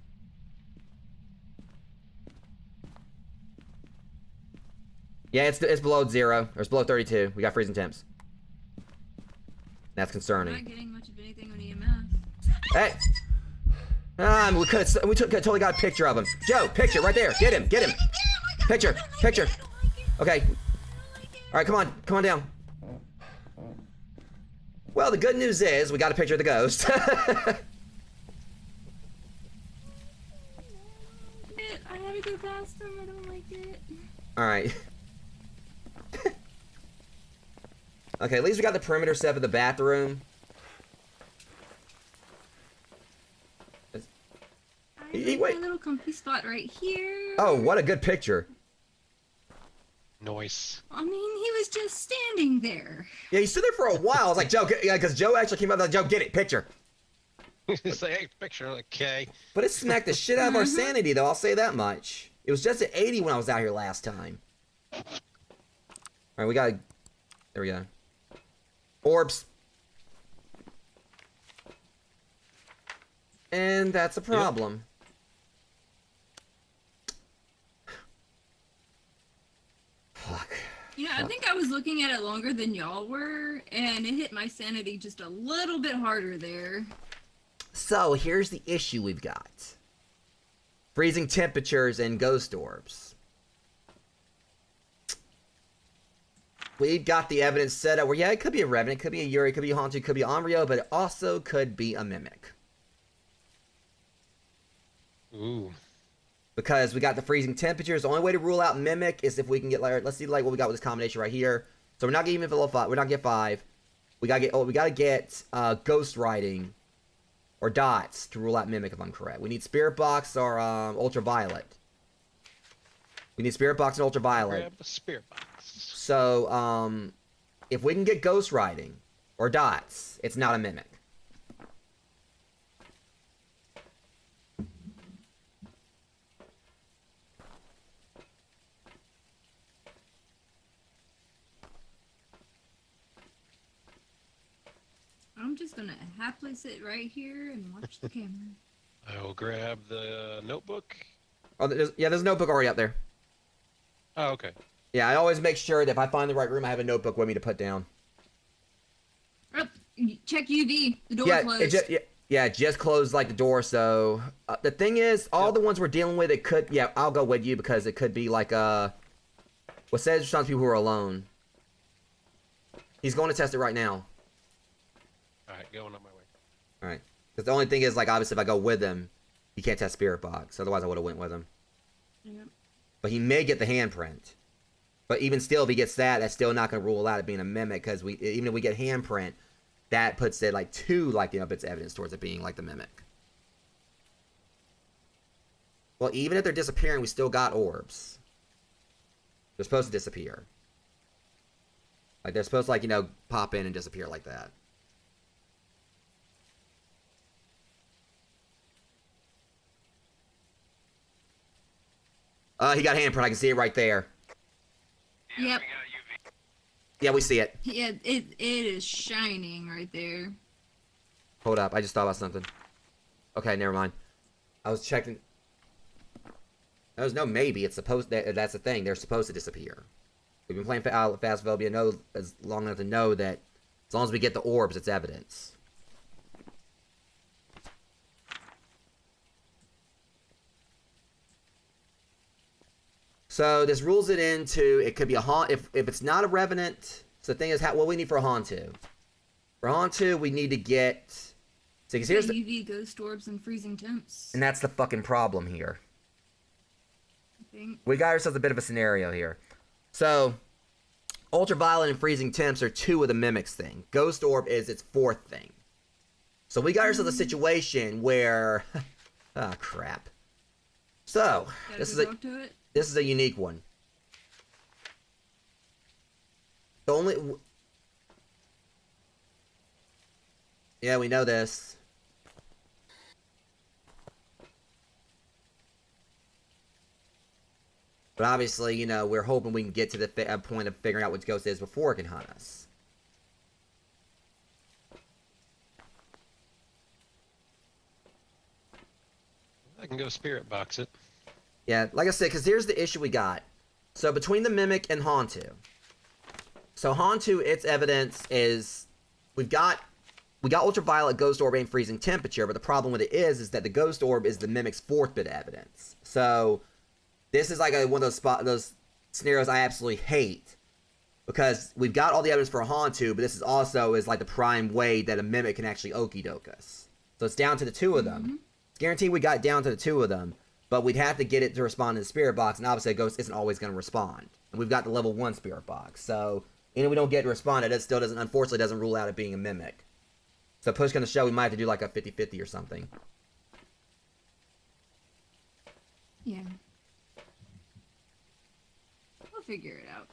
Yeah, it's below 0, or it's below 32. We got freezing temps. That's I'm concerning. not getting much of anything on EMF. Hey! We totally got a picture of him. Joe, picture right there. Get him. Picture. Okay. Alright, come on down. Well, the good news is we got a picture of the ghost. I had to go past him. I don't like it. Alright. Okay, at least we got the perimeter set of the bathroom. I like my little comfy spot right here. Oh, what a good picture. Noise. I mean, he was just standing there. Yeah, he stood there for a while. I was like, Joe, because Joe actually came out like, Joe, get it, picture. Say, hey, picture, okay. But it smacked the shit out of our sanity, though, I'll say that much. It was just at 80 when I was out here last time. Alright, we gotta... There we go. Orbs. And that's a problem. Fuck. You know, I think I was looking at it longer than y'all were, and it hit my sanity just a little bit harder there. So, here's the issue we've got. Freezing temperatures and ghost orbs. We've got the evidence set up where, yeah, it could be a Revenant, it could be a Yuri, it could be a Haunted, it could be Onryo, but it also could be a Mimic. Ooh. Because we got the freezing temperatures. The only way to rule out Mimic is if we can get, like, let's see, like, what we got with this combination right here. So we're not getting even below 5. We're not get 5. We gotta get Ghost Riding or Dots to rule out Mimic, if I'm correct. We need Spirit Box or Ultraviolet. We need Spirit Box and Ultraviolet. Grab the spirit box. So, if we can get Ghost Riding or Dots, it's not a Mimic. I'm just gonna happily sit right here and watch the camera. I will grab the notebook. Oh, there's a notebook already up there. Oh, okay. Yeah, I always make sure that if I find the right room, I have a notebook with me to put down. Oh, check UV. The door Yeah, closed. it just closed like the door. So the thing is, all the ones we're dealing with, it could. Yeah, I'll go with you because it could be like what says some people who are alone. He's going to test it right now. All right, going on my way. All right, because the only thing is, like, obviously, if I go with him, he can't test Spirit Box. Otherwise, I would have went with him. Yep. But he may get the handprint. But even still, if he gets that, that's still not going to rule out it being a Mimic, because even if we get handprint, that puts it like two like bits of evidence towards it being like the mimic. Well, even if they're disappearing, we still got orbs. They're supposed to disappear. Like they're supposed to like pop in and disappear like that. He got handprint. I can see it right there. Yep. We got UV. Yeah, we see it. Yeah, it is shining right there. Hold up. I just thought about something. Okay, never mind. I was checking. There's no maybe. It's supposed that's the thing. They're supposed to disappear. We've been playing Phasmophobia as long enough to know that as long as we get the orbs, it's evidence. So this rules it into it could be a haunt if it's not a revenant. So the thing is, what we need for a Hauntu. For a Hauntu, we need to get. So here's the UV, ghost orbs, and freezing temps. and that's the fucking problem here. I think. We got ourselves a bit of a scenario here. So, ultraviolet and freezing temps are two of the mimics thing. Ghost orb is its fourth thing. So we got ourselves a situation where, ah, crap. So this is a unique one. The only, yeah, we know this. But obviously, we're hoping we can get to the point of figuring out what ghost is before it can hunt us. I can go spirit box it. Yeah, like I said, because here's the issue we got. So between the Mimic and Hauntu. So Hauntu, its evidence is we got ultraviolet, ghost orb, and freezing temperature, but the problem with it is that the ghost orb is the Mimic's fourth bit of evidence. So this is like one of those scenarios I absolutely hate. Because we've got all the evidence for a Hauntu, but this is also like the prime way that a Mimic can actually okie doke us. So it's down to the two of them. It's guaranteed we got down to the two of them, but we'd have to get it to respond in the spirit box, and obviously a ghost isn't always going to respond. And we've got the level 1 spirit box, so even if we don't get to respond, it still doesn't, unfortunately, doesn't rule out it being a Mimic. So push comes to shove, we might have to do like a 50-50 or something. Yeah. We'll figure it out.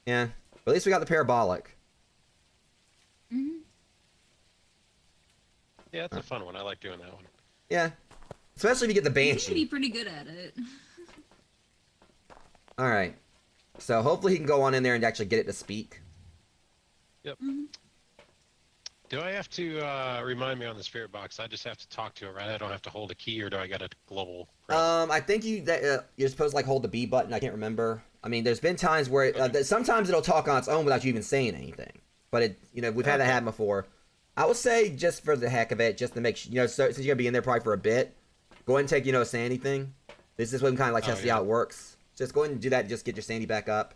Yeah, but at least we got the parabolic. Yeah, it's a fun one. I like doing that one. Yeah, especially if you get the You Banshee. seem to be pretty good at it. All right, so hopefully he can go on in there and actually get it to speak. Yep. Do I have to remind me on the spirit box? I just have to talk to it, right? I don't have to hold a key, or do I got a global press? I think you're supposed to like hold the B button. I can't remember. I mean, there's been times where sometimes it'll talk on its own without you even saying anything. But we've had that happen before. I would say just for the heck of it, just to make sure, so, since you're gonna be in there probably for a bit, go ahead and take a sanity thing. This is when kind of like test how it works. Just go ahead and do that. And just get your sanity back up.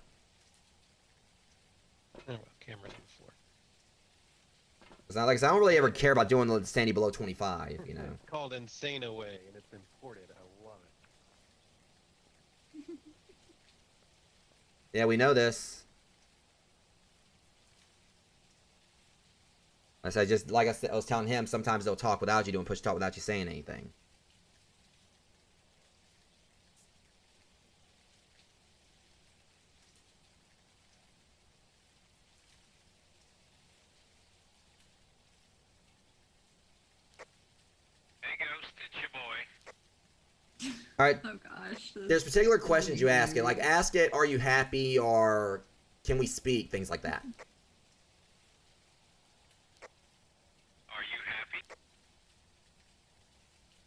Oh, well, camera's on the floor. It's not like I don't really ever care about doing the sanity below 25. It's called Insane Away, and it's imported. I love it. Yeah, we know this. I said, just like I was telling him, sometimes they'll talk without you doing push talk without you saying anything. Hey, Ghost, it's your boy. All right. Oh gosh. There's particular questions you ask it. Like, ask it, are you happy, or can we speak? Things like that. Are you happy?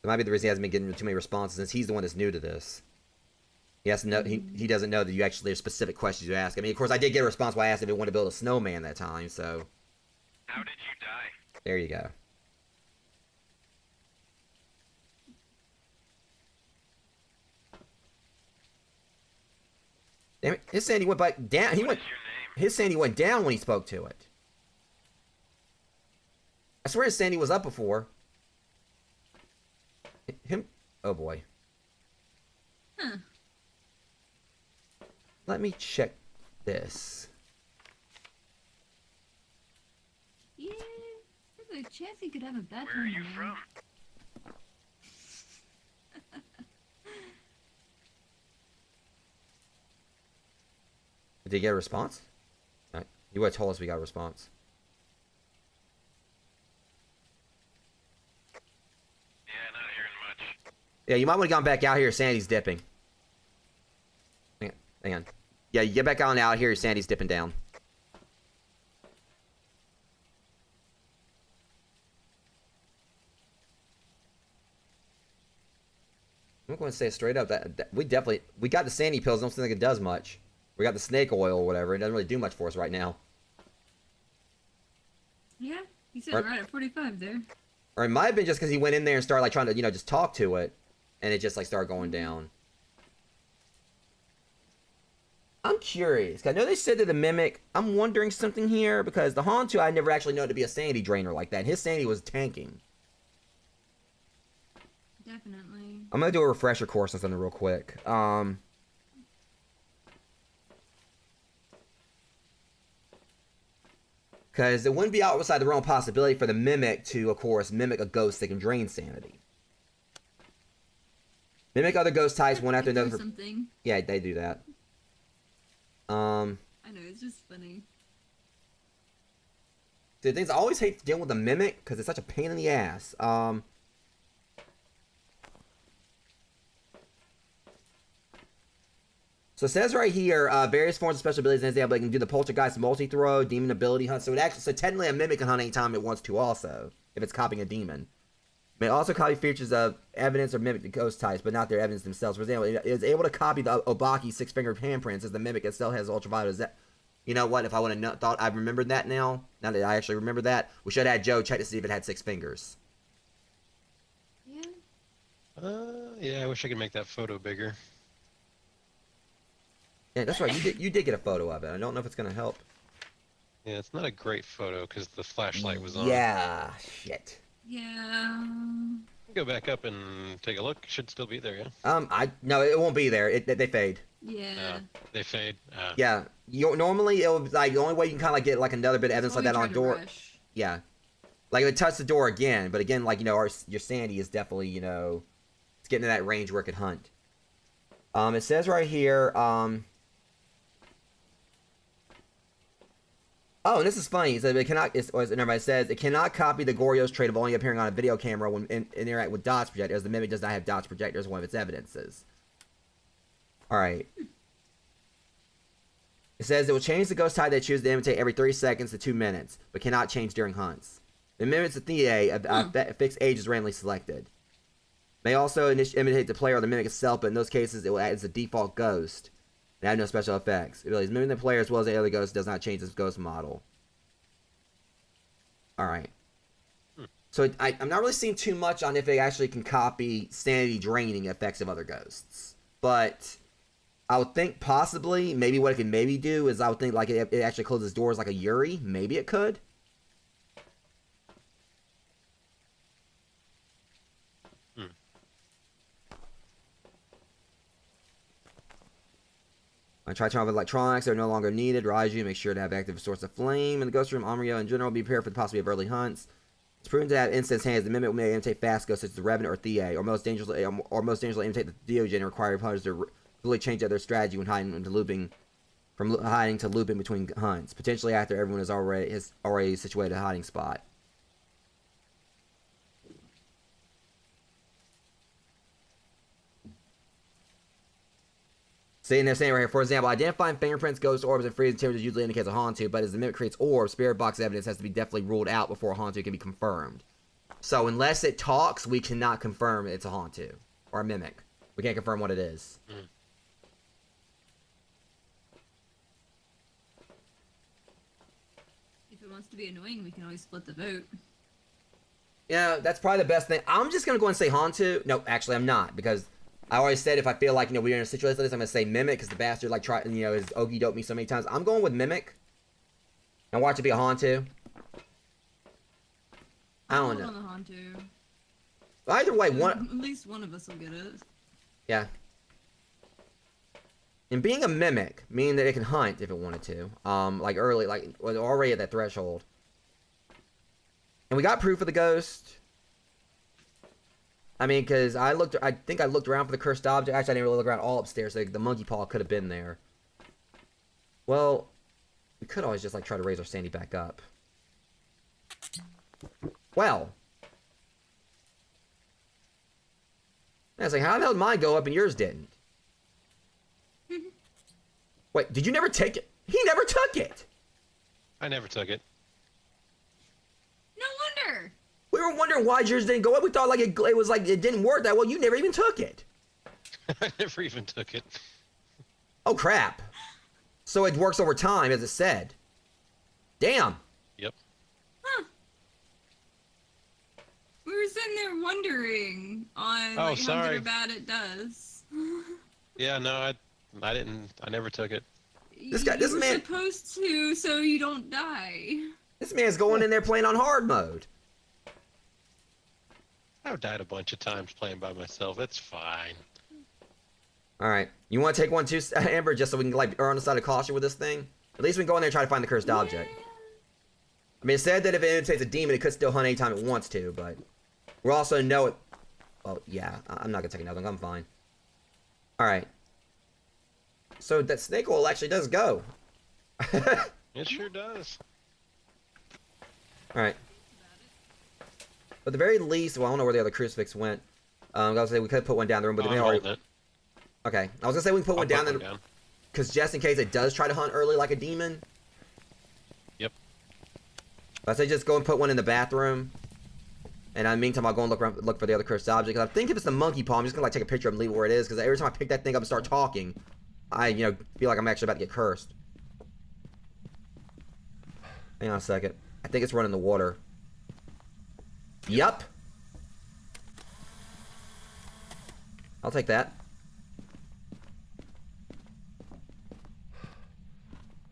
That might be the reason he hasn't been getting too many responses, since he's the one that's new to this. He has to know, he doesn't know that you actually have specific questions you ask. I mean, of course, I did get a response when I asked if he wanted to build a snowman that time, so. How did you die? There you go. Damn it, his sanity went back down. What's your name? His sanity went down when he spoke to it. I swear his sanity was up before. Oh boy. Huh. Let me check this. Yeah. a chance he could have a bathroom. Where are you there. from? Did you get a response? Right. You would have told us we got a response. Yeah, not hearing much. Yeah, you might want to gone back out here. Sandy's dipping. Hang on. Yeah, you get back on out here. Sandy's dipping down. I'm going to say it straight up that we got the Sandy pills. Don't think it does much. We got the snake oil or whatever. It doesn't really do much for us right now. Yeah, you said Right. right at 45 there. Or it might have been just because he went in there and started like trying to, just talk to it, and it just like started going down. I'm curious. 'Cause I know they said that the mimic. I'm wondering something here because the Hantu I never actually known to be a sanity drainer like that. His sanity was tanking. Definitely. I'm gonna do a refresher course on something real quick. Because it wouldn't be outside the realm of possibility for the mimic to, of course, mimic a ghost that can drain sanity. Mimic other ghost types one after another. Something. Yeah, they do that. I know, it's just funny. The things I always hate dealing with the mimic because it's such a pain in the ass. So it says right here, various forms of special abilities and they can do the poltergeist multi-throw, demon ability hunt. So technically a mimic can hunt anytime it wants to also, if it's copying a demon. May also copy features of evidence or mimic the ghost types, but not their evidence themselves. For example, it is able to copy the Obaki six-fingered handprints as the mimic itself has ultraviolet. You know what? If I would have thought I remembered that now that I actually remember that, we should have had Joe check to see if it had 6 fingers. Yeah. Yeah, I wish I could make that photo bigger. Yeah, that's right. You did get a photo of it. I don't know if it's gonna help. Yeah, it's not a great photo because the flashlight was on. Yeah, shit. Yeah. Go back up and take a look. Should still be there, yeah. No, it won't be there. They fade. Yeah. They fade. Yeah, normally it would like the only way you can kind of like get like another bit of evidence like that on a door. Yeah, like if it touched the door again, but again, like your sanity is definitely it's getting to that range where it could hunt. It says right here, oh, and this is funny. It says it cannot. It says it cannot copy the Goryo's trait of only appearing on a video camera when interact with dots projectors. The mimic does not have dots projectors. One of its evidences. All right. It says it will change the ghost type they choose to imitate every 3 seconds to 2 minutes, but cannot change during hunts. It mimics the a fixed age is randomly selected. May also imitate the player or the mimic itself, but in those cases it will act as a default ghost and have no special effects. It really is mimicking the player as well as the other ghost does not change its ghost model. Alright. So I'm not really seeing too much on if it actually can copy sanity draining effects of other ghosts. But I would think possibly, maybe what it can maybe do is I would think like it actually closes doors like a Yuri. Maybe it could. I try to turn off electronics. They're no longer needed. Raiju, make sure to have active source of flame. In the ghost room, Amrio in general, be prepared for the possibility of early hunts. It's proven to have instance hands. The mimic may imitate fast ghosts such as the Revenant or Thea, or most dangerously imitate the Diogen and require opponents to really change their strategy when hiding into looping, from hiding to looping between hunts, potentially after everyone is already situated a hiding spot. Saying they're saying right here, for example, identifying fingerprints, ghost orbs, and freezing temperatures usually indicates a Hantu, but as the mimic creates orbs, spirit box evidence has to be definitely ruled out before a Hantu can be confirmed. So unless it talks, we cannot confirm it's a Hantu or a mimic. We can't confirm what it is. If it wants to be annoying, we can always split the vote. Yeah, that's probably the best thing. I'm just gonna go and say Hantu. No, actually, I'm not, because I always said if I feel like we're in a situation like this, I'm gonna say Mimic because the bastard like tried has okey doke me so many times. I'm going with Mimic. And watch it be a Hantu. I don't know. On the Hantu. Either way, At least one of us will get it. Yeah. And being a Mimic, meaning that it can hunt if it wanted to, like early, like already at that threshold. And we got proof of the ghost. I mean, because I think I looked around for the cursed object. Actually, I didn't really look around all upstairs. Like, the monkey paw could have been there. Well, we could always just, like, try to raise our sandy back up. Well. I was like, how the hell did mine go up and yours didn't? Wait, did you never take it? He never took it! I never took it. No wonder. We were wondering why yours didn't go up. We thought like it was like it didn't work that well. You never even took it. I never even took it. Oh crap! So it works over time, as it said. Damn. Yep. Huh. We were sitting there wondering on like, how good or bad it does. Yeah, no, I didn't. I never took it. This man supposed to, so you don't die. This man's going in there playing on hard mode. I've died a bunch of times playing by myself. It's fine. All right, you want to take one too, Amber, just so we can like err on the side of caution with this thing? At least we can go in there and try to find the cursed object. I mean, it said that if it imitates a demon, it could still hunt anytime it wants to, but we also know it. Oh yeah, I'm not gonna take another one. I'm fine. All right. So that snake oil actually does go. It sure does. All right. But at the very least, well, I don't know where the other crucifix went. I was gonna say we could put one down the room, but I'm already. holding it. Okay, I was gonna say we can put one down there, because just in case it does try to hunt early like a demon. Yep. I say just go and put one in the bathroom. And in the meantime, I'll go and look for the other cursed object. I think if it's the monkey paw, I'm just gonna like take a picture of it and leave it where it is, because every time I pick that thing up and start talking, I feel like I'm actually about to get cursed. Hang on a second. I think it's running the water. Yup. I'll take that.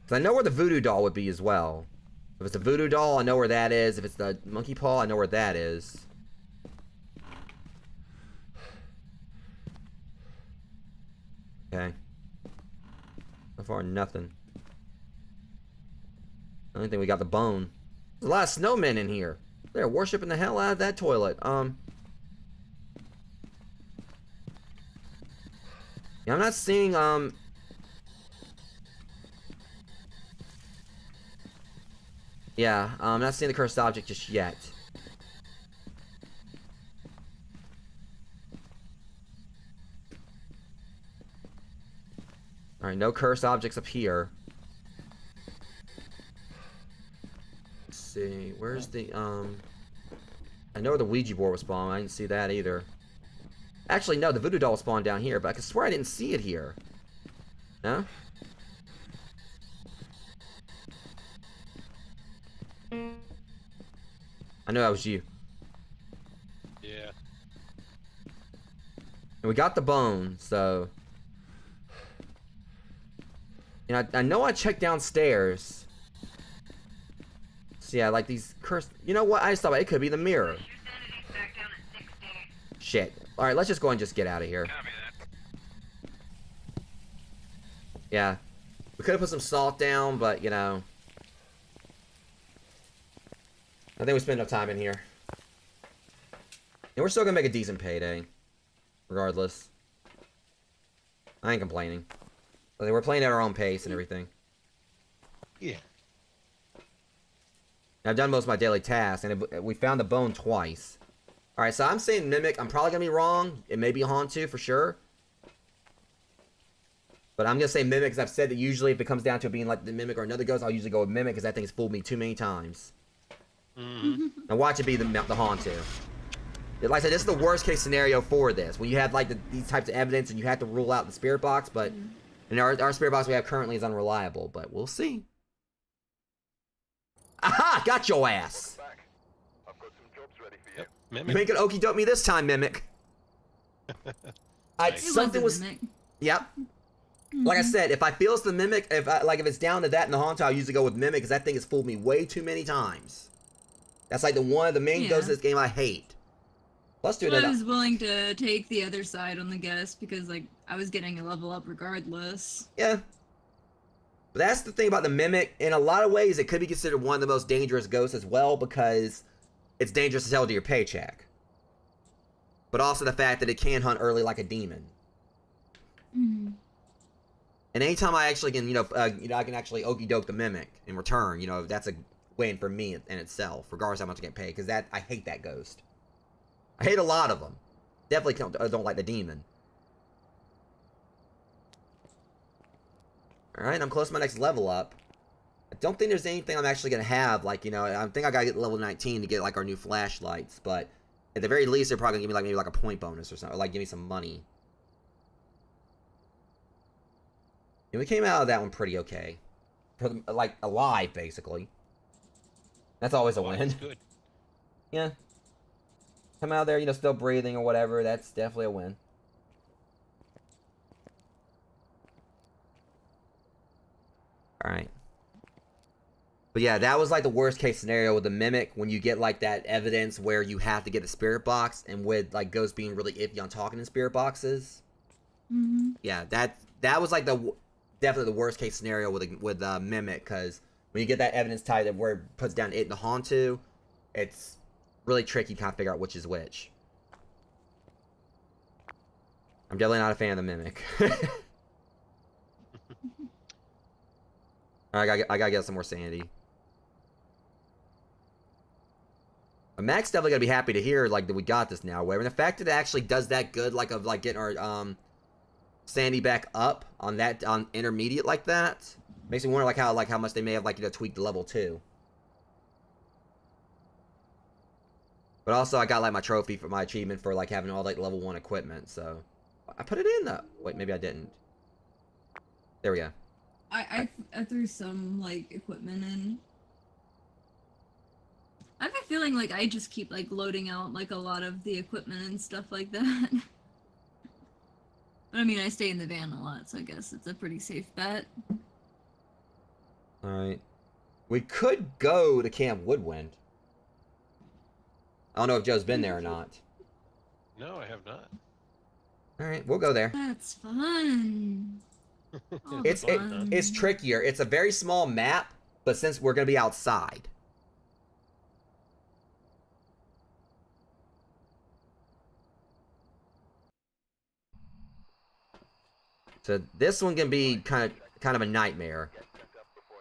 Because I know where the voodoo doll would be as well. If it's a voodoo doll, I know where that is. If it's the monkey paw, I know where that is. Okay. So far, nothing. I don't think we got the bone. There's a lot of snowmen in here. They're worshiping the hell out of that toilet. Yeah, I'm not seeing, yeah, I'm not seeing the cursed object just yet. Alright, no cursed objects up here. Let's see, where's the, I know where the Ouija board was spawned. I didn't see that either. Actually, no, the voodoo doll spawned down here, but I could swear I didn't see it here. No? I know that was you. Yeah. And we got the bone, so... You know, I know I checked downstairs. So yeah, like these cursed... You know what? I just thought it could be the mirror. Shit. Alright, let's just go and just get out of here. Yeah. We could have put some salt down, but, you know... I think we spent enough time in here. And we're still gonna make a decent payday. Regardless. I ain't complaining. I think we're playing at our own pace and everything. Yeah. I've done most of my daily tasks, and we found the bone twice. Alright, so I'm saying Mimic. I'm probably gonna be wrong. It may be Hauntu for sure. But I'm gonna say Mimic, because I've said that usually if it comes down to it being like the Mimic or another ghost, I'll usually go with Mimic, because that thing's fooled me too many times. Mm-hmm. Now watch it be the Hauntu. Like I said, this is the worst case scenario for this. When you have like these types of evidence and you have to rule out the spirit box, but and our spirit box we have currently is unreliable, but we'll see. Aha! Got your ass! I've got some jobs ready for you. Yep. You Mimic. ain't gonna okey doke me this time, Mimic. Something was. Yep. Like I said, if I feel it's the Mimic, if it's down to that and the Hauntu, I'll usually go with Mimic, because that thing has fooled me way too many times. That's like one of the main ghosts of this game I hate. Let's do that. I was willing to take the other side on the guess because, like, I was getting a level up regardless. Yeah. But that's the thing about the Mimic. In a lot of ways, it could be considered one of the most dangerous ghosts as well, because it's dangerous as hell to your paycheck. But also the fact that it can hunt early like a demon. Mm-hmm. And anytime I actually can, I can actually okey doke the mimic in return, that's a win for me in itself, regardless of how much I get paid. Because I hate that ghost. I hate a lot of them. Definitely don't like the demon. Alright, I'm close to my next level up. I don't think there's anything I'm actually going to have, like, I think I got to get level 19 to get, like, our new flashlights, but at the very least, they're probably going to give me, like, maybe, like, a point bonus or something, or, like, give me some money. And we came out of that one pretty okay. Like, alive, basically. That's always a win. That's good. Yeah. Come out there, still breathing or whatever, that's definitely a win. Alright. But yeah, that was like the worst case scenario with the mimic, when you get like that evidence where you have to get the spirit box, and with like ghosts being really iffy on talking in spirit boxes. Mm-hmm. Yeah, that was like definitely the worst case scenario with mimic, because when you get that evidence type that where it puts down it and the Hantu, it's really tricky to kind of figure out which is which. I'm definitely not a fan of the mimic. Alright, I gotta get some more sanity. Mac's definitely gonna be happy to hear like that we got this now. Whatever. And the fact that it actually does that good, like of like getting our sanity back up on intermediate like that, makes me wonder like how much they may have like tweaked the level 2. But also I got like my trophy for my achievement for like having all like level 1 equipment, so I put it in though. Wait, maybe I didn't. There we go. I threw some like equipment in. I have a feeling like I just keep like loading out like a lot of the equipment and stuff like that. But I mean, I stay in the van a lot, so I guess it's a pretty safe bet. Alright. We could go to Camp Woodwind. I don't know if Joe's been there or not. No, I have not. Alright, we'll go there. That's fun. Oh, It's fun. it's trickier. It's a very small map, but since we're gonna be outside. So this one can be kind of a nightmare. Get set up before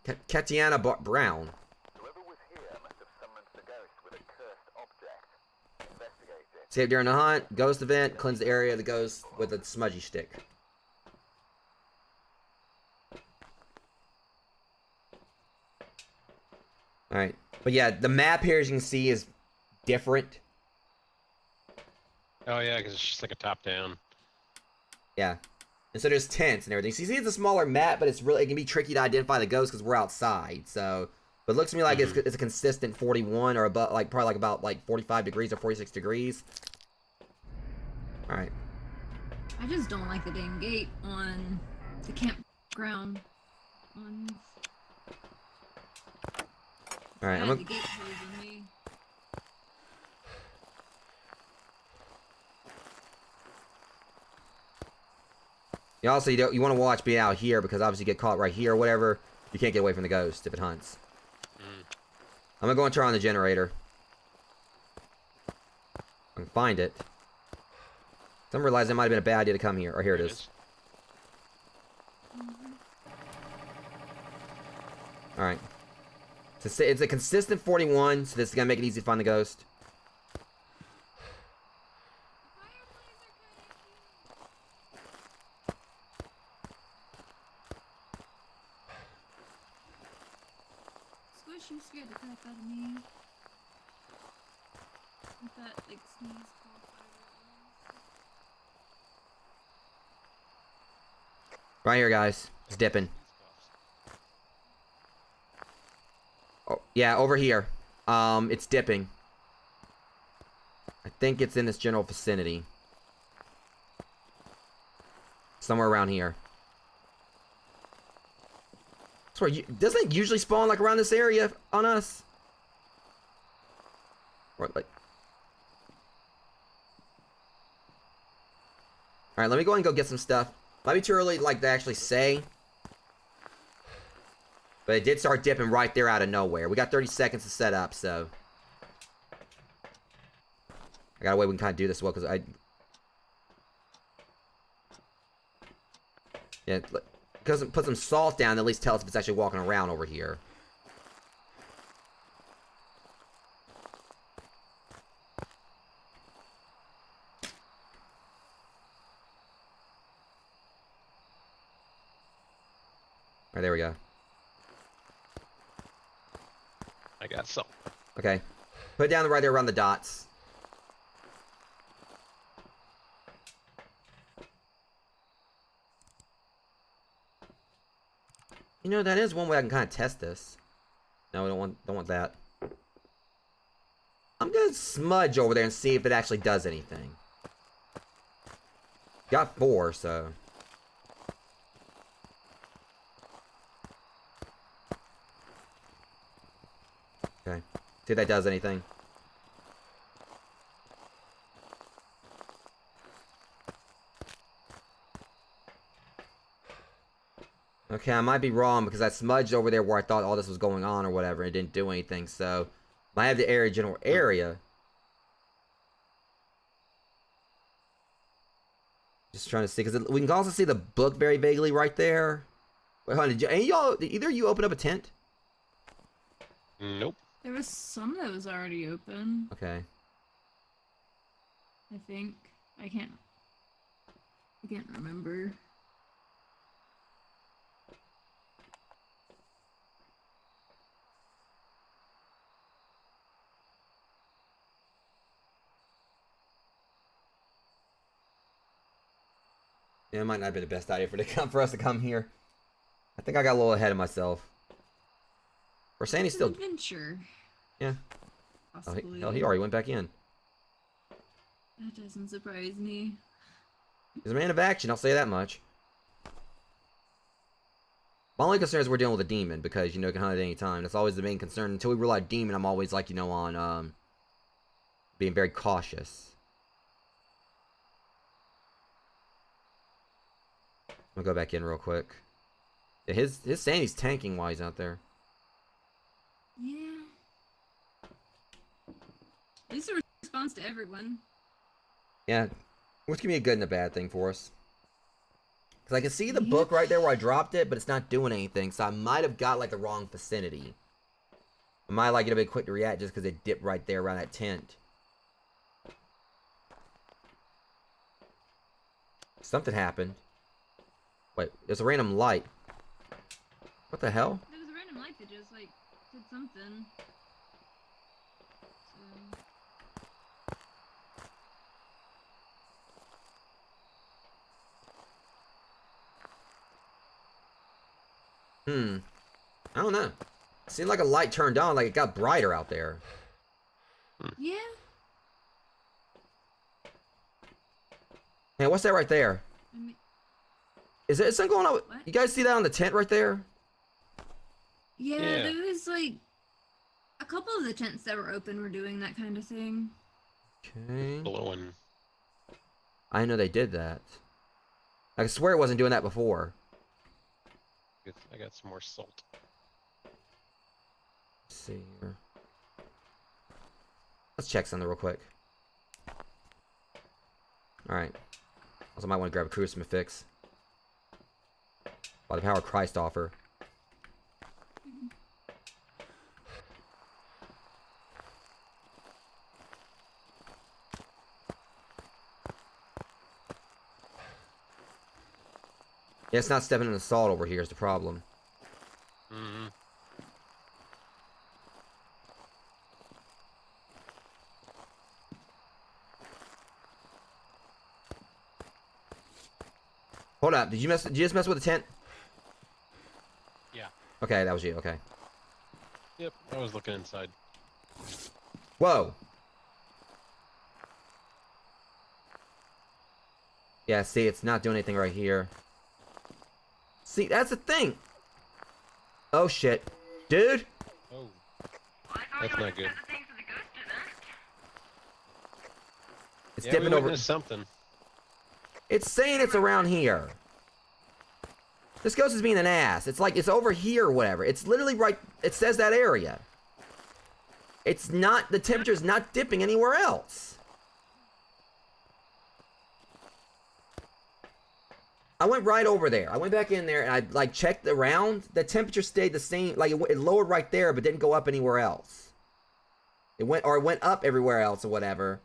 investigating. Katiana Brown. Whoever was here must have summoned the ghost with a cursed object. Investigate it. Save during the hunt. Ghost event. Cleanse the area of the ghost with a smudgy stick. Alright. But yeah, the map here, as you can see, is different. Oh yeah, because it's just like a top-down. Yeah. And so there's tents and everything. So you see it's a smaller map, but it can be tricky to identify the ghost because we're outside. So, but it looks to me like it's a consistent 41 or about probably about 45 degrees or 46 degrees. All right. I just don't like the dang gate on the campground. All right. The gate closing me. You also you want to watch being out here because obviously you get caught right here or whatever. You can't get away from the ghost if it hunts. I'm gonna go and turn on the generator. I can find it. Some realize it might have been a bad idea to come here. Or here it is. All right. So it's a consistent 41, so this is gonna make it easy to find the ghost. Squish, you scared the crap out of me. With that like sneeze called fire. Right here, guys. It's dipping. Oh, yeah, over here. It's dipping. I think it's in this general vicinity. Somewhere around here. I swear, doesn't it usually spawn like around this area on us? Or like... Alright, let me go and go get some stuff. Might be too early like to actually say. But it did start dipping right there out of nowhere. We got 30 seconds to set up, so... I got a way we can kind of do this well, because yeah, because put some salt down, at least tell us if it's actually walking around over here. All right, there we go. I got some. Okay. Put it down right there around the dots. You know, that is one way I can kind of test this. No, we don't want that. I'm gonna smudge over there and see if it actually does anything. Got 4, so. Okay. See if that does anything. Okay, I might be wrong because I smudged over there where I thought all this was going on or whatever. And it didn't do anything, so I have the general area. Just trying to see, because we can also see the book very vaguely right there. Wait, hold on, did either of you open up a tent? Nope. There was some that was already open. Okay. I think. I can't remember. Yeah, it might not be the best idea for us to come here. I think I got a little ahead of myself. Or Sandy's still. Adventure. Yeah. Possibly. Hell, he already went back in. That doesn't surprise me. He's a man of action, I'll say that much. My only concern is we're dealing with a demon, because, you know, it can hunt at any time. That's always the main concern. Until we realize demon, I'm always, like, you know, on, being very cautious. I'm gonna go back in real quick. Yeah, his Sandy's tanking while he's out there. Yeah. At least it responds to everyone. Yeah, which can be a good and a bad thing for us. Because I can see the book right there where I dropped it, but it's not doing anything. So I might have got, like, the wrong vicinity. I might, like, get a bit quick to react just because it dipped right there around that tent. Something happened. Wait, there's a random light. What the hell? There was a random light that just, like, did something. So. I don't know. It seemed like a light turned on, like it got brighter out there. Yeah. Hey, what's that right there? I mean, Is it something going on? What? You guys see that on the tent right there? yeah, Yeah. there was, like, a couple of the tents that were open were doing that kind of thing. Okay. Blowing. I didn't know they did that. I swear it wasn't doing that before. I got some more salt. Let's see here. Let's check something real quick. Alright. Also might want to grab a crucifix. By the power of Christ offer. Yeah, it's not stepping in the salt over here is the problem. Mm-hmm. Hold up, did you just mess with the tent? Yeah. Okay, that was you, okay. Yep, I was looking inside. Whoa! Yeah, see, it's not doing anything right here. See, that's the thing! Oh, shit. Dude! Oh. That's not good. It's Yeah, dipping we over. witnessed something. It's saying it's around here. This ghost is being an ass. It's like it's over here or whatever. It's literally right. It says that area. It's not. The temperature's not dipping anywhere else. I went right over there. I went back in there and I like checked around. The temperature stayed the same. Like it lowered right there, but didn't go up anywhere else. It went up everywhere else or whatever.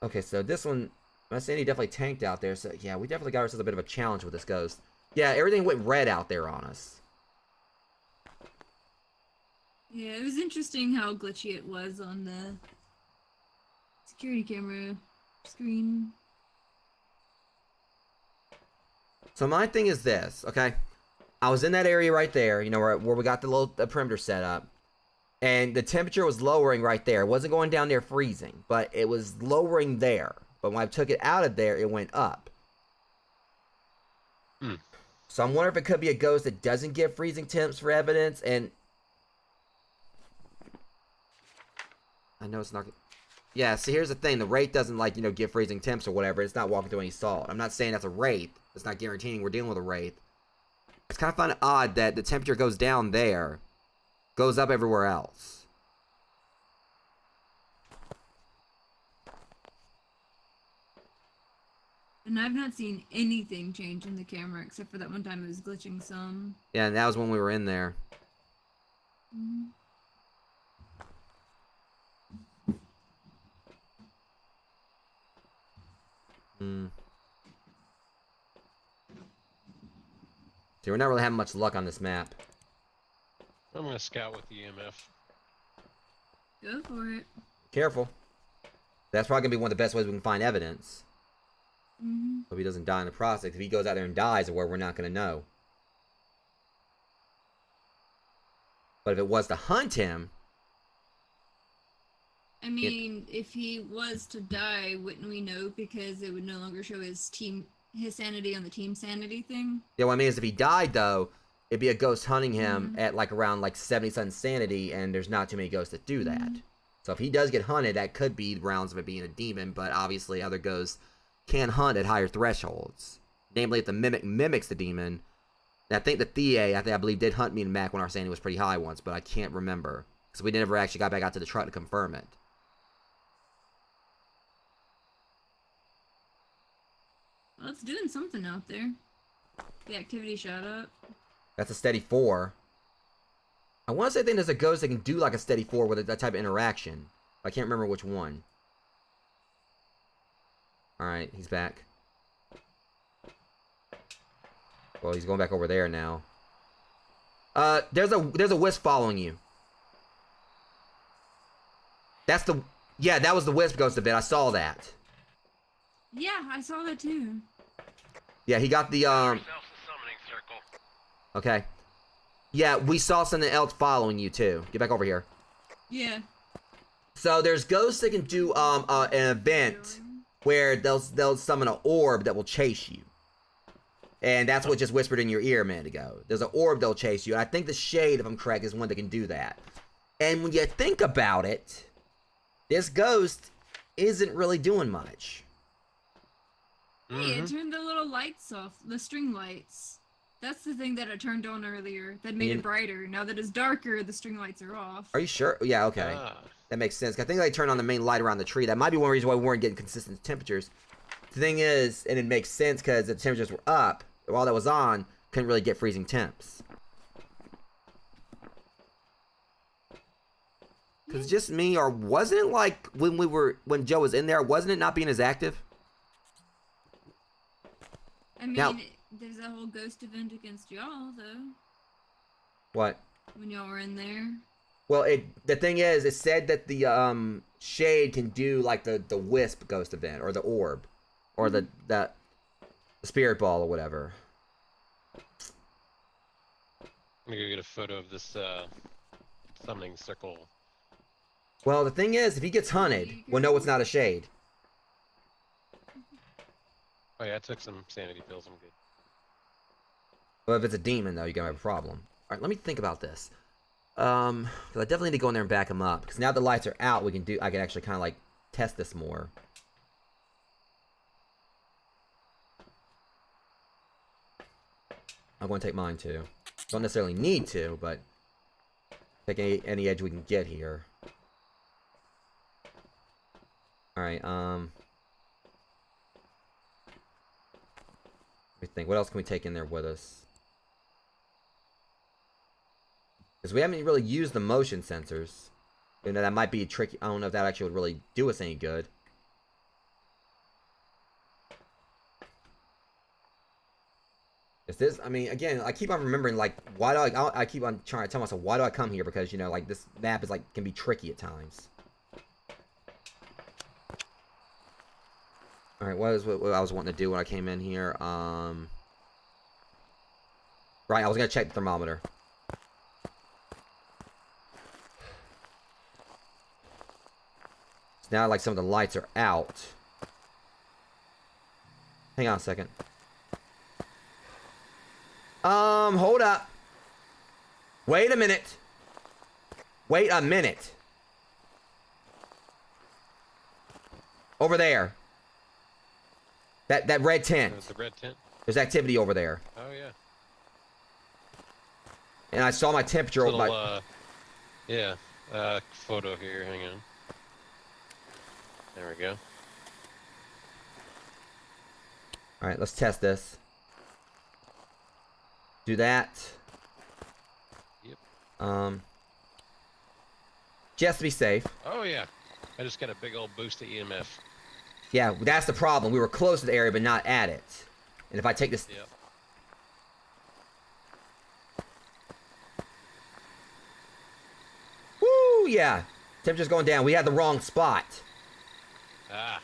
Okay, so this one, my sanity definitely tanked out there. So yeah, we definitely got ourselves a bit of a challenge with this ghost. Yeah, everything went red out there on us. Yeah, it was interesting how glitchy it was on the security camera screen. So my thing is this, okay? I was in that area right there, you know, where we got the perimeter set up. And the temperature was lowering right there. It wasn't going down there freezing, but it was lowering there. But when I took it out of there, it went up. So I'm wondering if it could be a ghost that doesn't give freezing temps for evidence, and... I know it's not... Yeah, see, here's the thing. The wraith doesn't, like, you know, give freezing temps or whatever. It's not walking through any salt. I'm not saying that's a wraith. It's not guaranteeing we're dealing with a wraith. It's kind of odd that the temperature goes down there, goes up everywhere else. And I've not seen anything change in the camera except for that one time it was glitching some. Yeah, and that was when we were in there. Mm-hmm. See, we're not really having much luck on this map. I'm gonna scout with the EMF. Go for it. Careful. That's probably gonna be one of the best ways we can find evidence. Mm-hmm. Hope he doesn't die in the process. If he goes out there and dies, or where we're not gonna know. But if it was to hunt him... I mean, if he was to die, wouldn't we know because it would no longer show his sanity on the team sanity thing? Yeah, what I mean is if he died, though, it'd be a ghost hunting him at, like, around, like, 70-something sanity, and there's not too many ghosts that do that. So if he does get hunted, that could be rounds of it being a demon, but obviously other ghosts can hunt at higher thresholds. Namely, if the mimic mimics the demon. And I think the Thea, I believe, did hunt me and Mac when our sanity was pretty high once, but I can't remember. Because we never actually got back out to the truck to confirm it. Well, it's doing something out there. The activity shot up. That's a steady 4. I want to say I think there's a ghost that can do like a steady 4 with that type of interaction. I can't remember which one. Alright, he's back. Well, he's going back over there now. There's a wisp following you. That's the... Yeah, that was the wisp ghost event. I saw that. Yeah, I saw that too. Yeah, he got the, Okay. Yeah, we saw something else following you, too. Get back over here. Yeah. So, there's ghosts that can do, an event where they'll summon an orb that will chase you. And that's what just whispered in your ear a minute ago. There's an orb that'll chase you. And I think the Shade, if I'm correct, is one that can do that. And when you think about it, this ghost isn't really doing much. Hey, it turned the little lights off, the string lights. That's the thing that I turned on earlier. That made it brighter. Now that it's darker, the string lights are off. Are you sure? Yeah, okay. That makes sense. I think they turned on the main light around the tree. That might be one reason why we weren't getting consistent temperatures. The thing is, and it makes sense because the temperatures were up. While that was on, couldn't really get freezing temps. Because it's just me, or wasn't it like when Joe was in there, wasn't it not being as active? I mean, now, there's a whole ghost event against y'all, though. What? When y'all were in there. Well, the thing is, it said that the Shade can do like the wisp ghost event, or the orb, or the spirit ball, or whatever. I'm gonna go get a photo of this summoning circle. Well, the thing is, if he gets hunted, we'll know it's not a Shade. Oh yeah, I took some sanity pills. I'm good. Well, if it's a demon, though, you're gonna have a problem. All right, let me think about this. Because I definitely need to go in there and back him up. Because now the lights are out, I can actually kind of like test this more. I'm going to take mine too. Don't necessarily need to, but take any edge we can get here. Alright, let me think. What else can we take in there with us? Because we haven't really used the motion sensors. You know, that might be tricky. I don't know if that actually would really do us any good. Is this, I mean, again, I keep on remembering, like, why do I keep on trying to tell myself, why do I come here? Because, you know, like, this map is, like, can be tricky at times. Alright, what I was wanting to do when I came in here? Right, I was gonna check the thermometer. So now, like, some of the lights are out. Hang on a second. Hold up. Wait a minute. Wait a minute. Over there. That red tent. The red tent? There's activity over there. Oh, yeah. And I saw my temperature. Little, yeah. Photo here. Hang on. There we go. Alright, let's test this. Do that. Yep. Just to be safe. Oh, yeah. I just got a big old boost of EMF. Yeah, that's the problem. We were close to the area, but not at it. And if I take this... Yep. Woo, yeah. Temperature's going down. We had the wrong spot. Ah.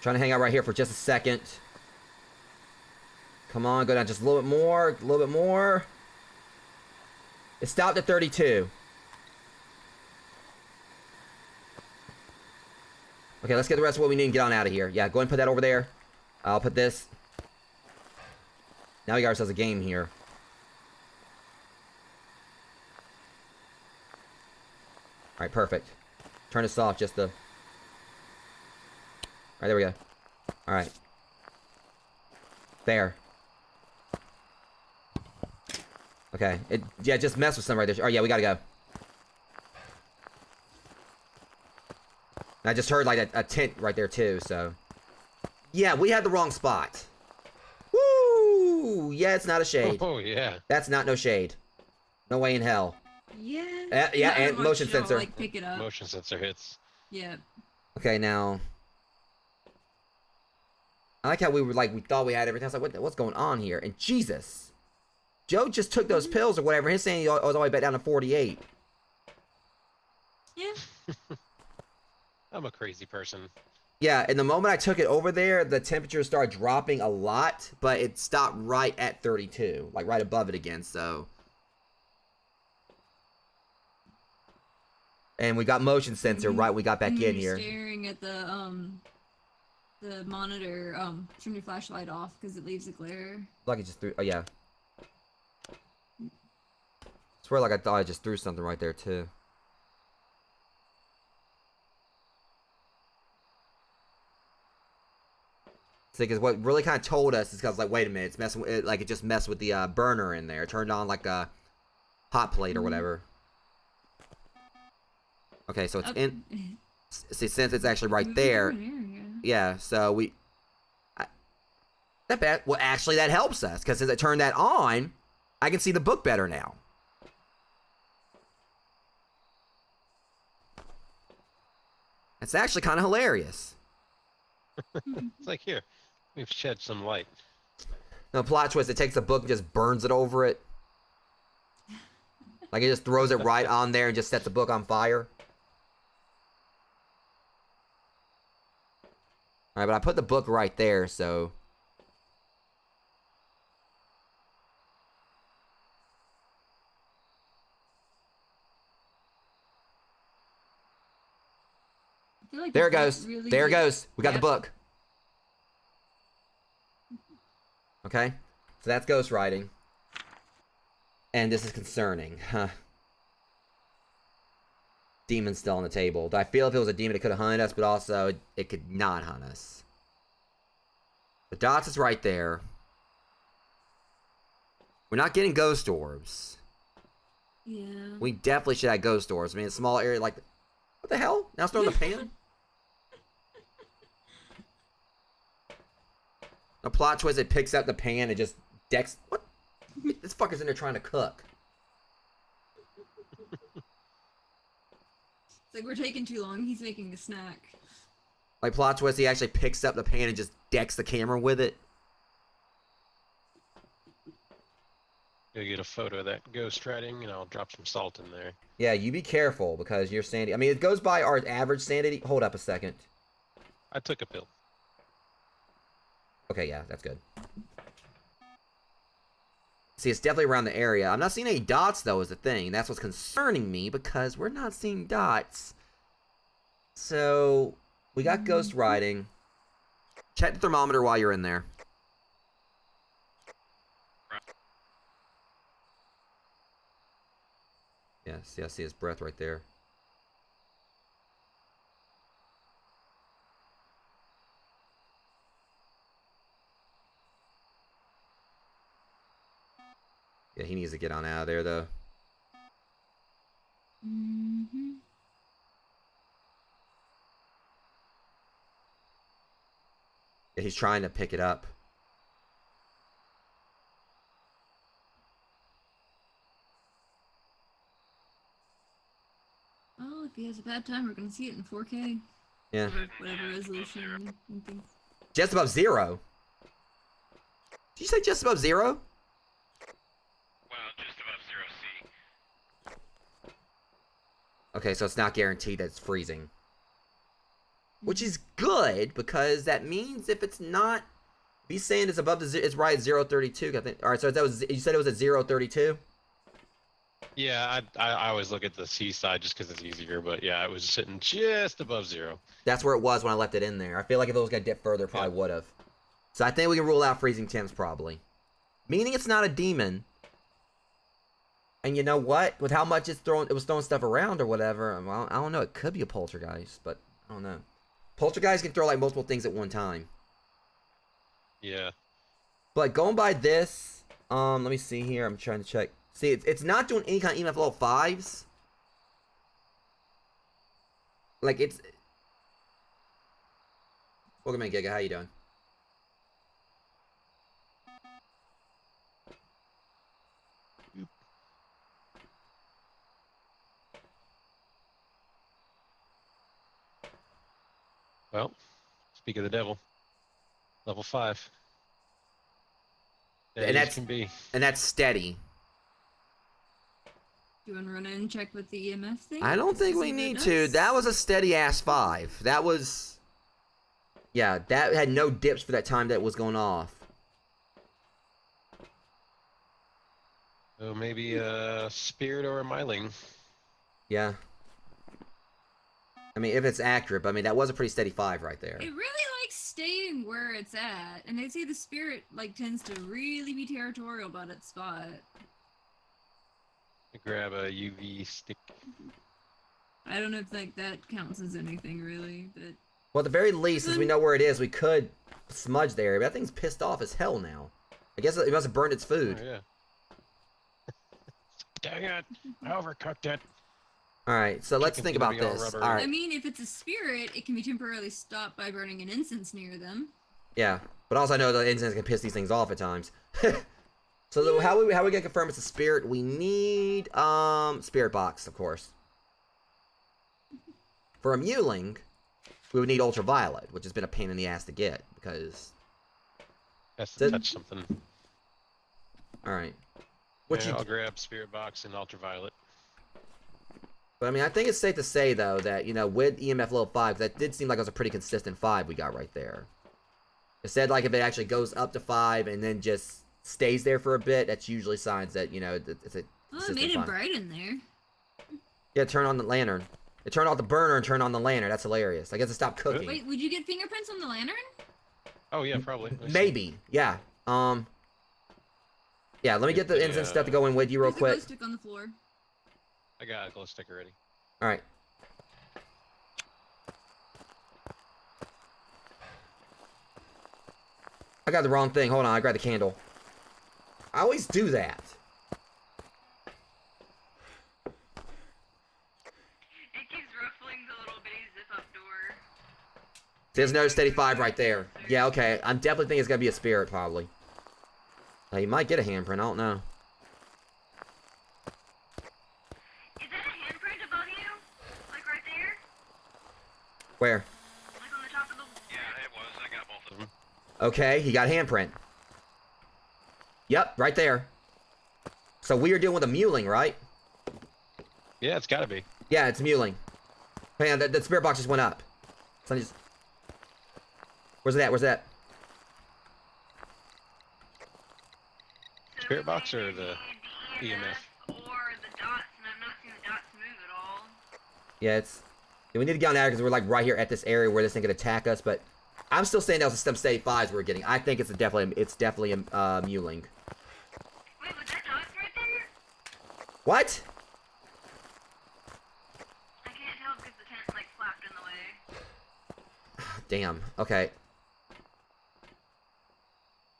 Trying to hang out right here for just a second. Come on, go down just a little bit more. A little bit more. It stopped at 32. Okay, let's get the rest of what we need and get on out of here. Yeah, go ahead and put that over there. I'll put this. Now we got ourselves a game here. Alright, perfect. Turn this off just to... Alright, there we go. Alright. There. Okay. Yeah, just mess with some right there. Oh, yeah, we gotta go. And I just heard, like, a tent right there, too, so... Yeah, we had the wrong spot. Woo! Yeah, it's not a shade. Oh, yeah. That's not no shade. No way in hell. Yeah. Yeah, Not and much, motion sensor. Like, pick it up. Motion sensor hits. Yeah. Okay, now... I like how we were, like, we thought we had everything. I was like, what's going on here? And Jesus! Joe just took those pills or whatever. He's saying he was all the way back down to 48. Yeah. I'm a crazy person. Yeah, and the moment I took it over there, the temperature started dropping a lot, but it stopped right at 32. Like, right above it again, so... And we got motion sensor right when we got back in here. Staring at the monitor, turn your flashlight off because it leaves a glare. Like it just threw... Oh, yeah. Swear like I thought I just threw something right there, too. See, because what really kind of told us is because, like, wait a minute, it's messing with it, like, it just messed with the burner in there. It turned on, like, a hot plate or whatever. Okay, so it's in... See, since it's actually right there... Yeah, so we... That bad. Well, actually, that helps us, because since I turned that on, I can see the book better now. It's actually kind of hilarious. It's like, here, we've shed some light. No, plot twist, it takes the book and just burns it over it. Like, it just throws it right on there and just sets the book on fire. Alright, but I put the book right there, so... Like there it goes. really there it goes. We got the Yep. book. Okay? So that's ghostwriting. And this is concerning. Huh. Demon's still on the table. I feel if it was a demon, it could have hunted us, but also it could not hunt us. The dots is right there. We're not getting ghost orbs. Yeah. We definitely should have ghost doors. I mean, a small area like... What the hell? Now it's throwing the pan? The plot twist, it picks up the pan and just decks... What? This fucker's in there trying to cook. It's like we're taking too long. He's making a snack. Like, plot twist, he actually picks up the pan and just decks the camera with it. Go get a photo of that ghost riding, and I'll drop some salt in there. Yeah, you be careful, because your sanity... I mean, it goes by our average sanity... Hold up a second. I took a pill. Okay, yeah, that's good. See, it's definitely around the area. I'm not seeing any dots, though, is the thing. That's what's concerning me, because we're not seeing dots. So, we got ghost riding. Check the thermometer while you're in there. Yeah, see, I see his breath right there. Yeah, he needs to get on out of there, though. Mm-hmm. Yeah, he's trying to pick it up. Well, if he has a bad time, we're gonna see it in 4K. Yeah. Or whatever resolution and things. Just above 0. Did you say just above 0? Well, just above 0C. Okay, so it's not guaranteed that it's freezing. Which is good, because that means if it's not... If he's saying it's above the... It's right at 0.32, I think. Alright, so that was... You said it was at 0.32? Yeah, I always look at the C side just because it's easier, but yeah, it was sitting just above 0. That's where it was when I left it in there. I feel like if it was going to dip further, it probably would have. So I think we can rule out freezing temps, probably. Meaning it's not a demon. And you know what? With how much it was throwing stuff around or whatever, well, I don't know. It could be a poltergeist, but I don't know. Poltergeist can throw like multiple things at one time. Yeah. But going by this, let me see here. I'm trying to check. See, it's not doing any kind of EMF level 5s. Like, it's... Welcome in, Giga. How you doing? Well, speak of the devil. Level 5. And Steady as that's can be. And that's steady. Do you want to run in and check with the EMF thing? I don't think we need to. That was a steady ass 5. That was... Yeah, that had no dips for that time that was going off. So maybe a spirit or a myling. Yeah. I mean, if it's accurate, but I mean, that was a pretty steady 5 right there. It really likes staying where it's at, and they say the spirit like tends to really be territorial about its spot. Grab a UV stick. I don't know if like that counts as anything really, but Well, at the very least, since we know where it is, we could smudge the area. But that thing's pissed off as hell now. I guess it must have burned its food. Oh, yeah. Dang it! I overcooked it. Alright, so let's Chicken's think gonna about be all this. rubbery. I Alright, mean, if it's a spirit, it can be temporarily stopped by burning an incense near them. yeah. But also I know the incense can piss these things off at times. So how we gonna confirm it's a spirit? We need, spirit box, of course. For a Mewling, we would need ultraviolet, which has been a pain in the ass to get, because... Has to touch something. Alright. Yeah, I'll grab spirit box and ultraviolet. But I mean, I think it's safe to say, though, that, you know, with EMF level 5, that did seem like it was a pretty consistent 5 we got right there. It said, like, if it actually goes up to 5 and then just stays there for a bit, that's usually signs that, you know, it's a Oh, it consistent made it 5. bright in there. Yeah, turn on the lantern. It turned off the burner and turned on the lantern. That's hilarious. I guess it stopped cooking. Wait, would you get fingerprints on the lantern? Oh yeah, probably. Let's see. Maybe. Yeah. Yeah, let me get the incense stuff to go in with you real There's a glow quick. stick on the floor. I got a glow stick already. Alright. I got the wrong thing. Hold on, I grabbed the candle. I always do that. There's another steady 5 right there. Yeah, okay. I'm definitely thinking it's gonna be a spirit, probably. Now, you might get a handprint. I don't know. Is that a handprint above you? Like right there? Where? Like on the top of the... Yeah, it was. I got both of them. Okay, he got a handprint. Yep, right there. So we are dealing with a mewling, right? Yeah, it's gotta be. Yeah, it's mewling. Man, that spirit box just went up. So just... Where's it at? Where's it at? Spirit box or the EMF? Or the dots, and I'm not seeing the dots move at all. Yeah, it's... Yeah, we need to get on out because we're like right here at this area where this thing could attack us, but I'm still saying that was some steady 5s we're getting. I think it's definitely a mewling. Wait, was that dots right there? What? I can't tell because the tent like flapped in the way. Damn. Okay.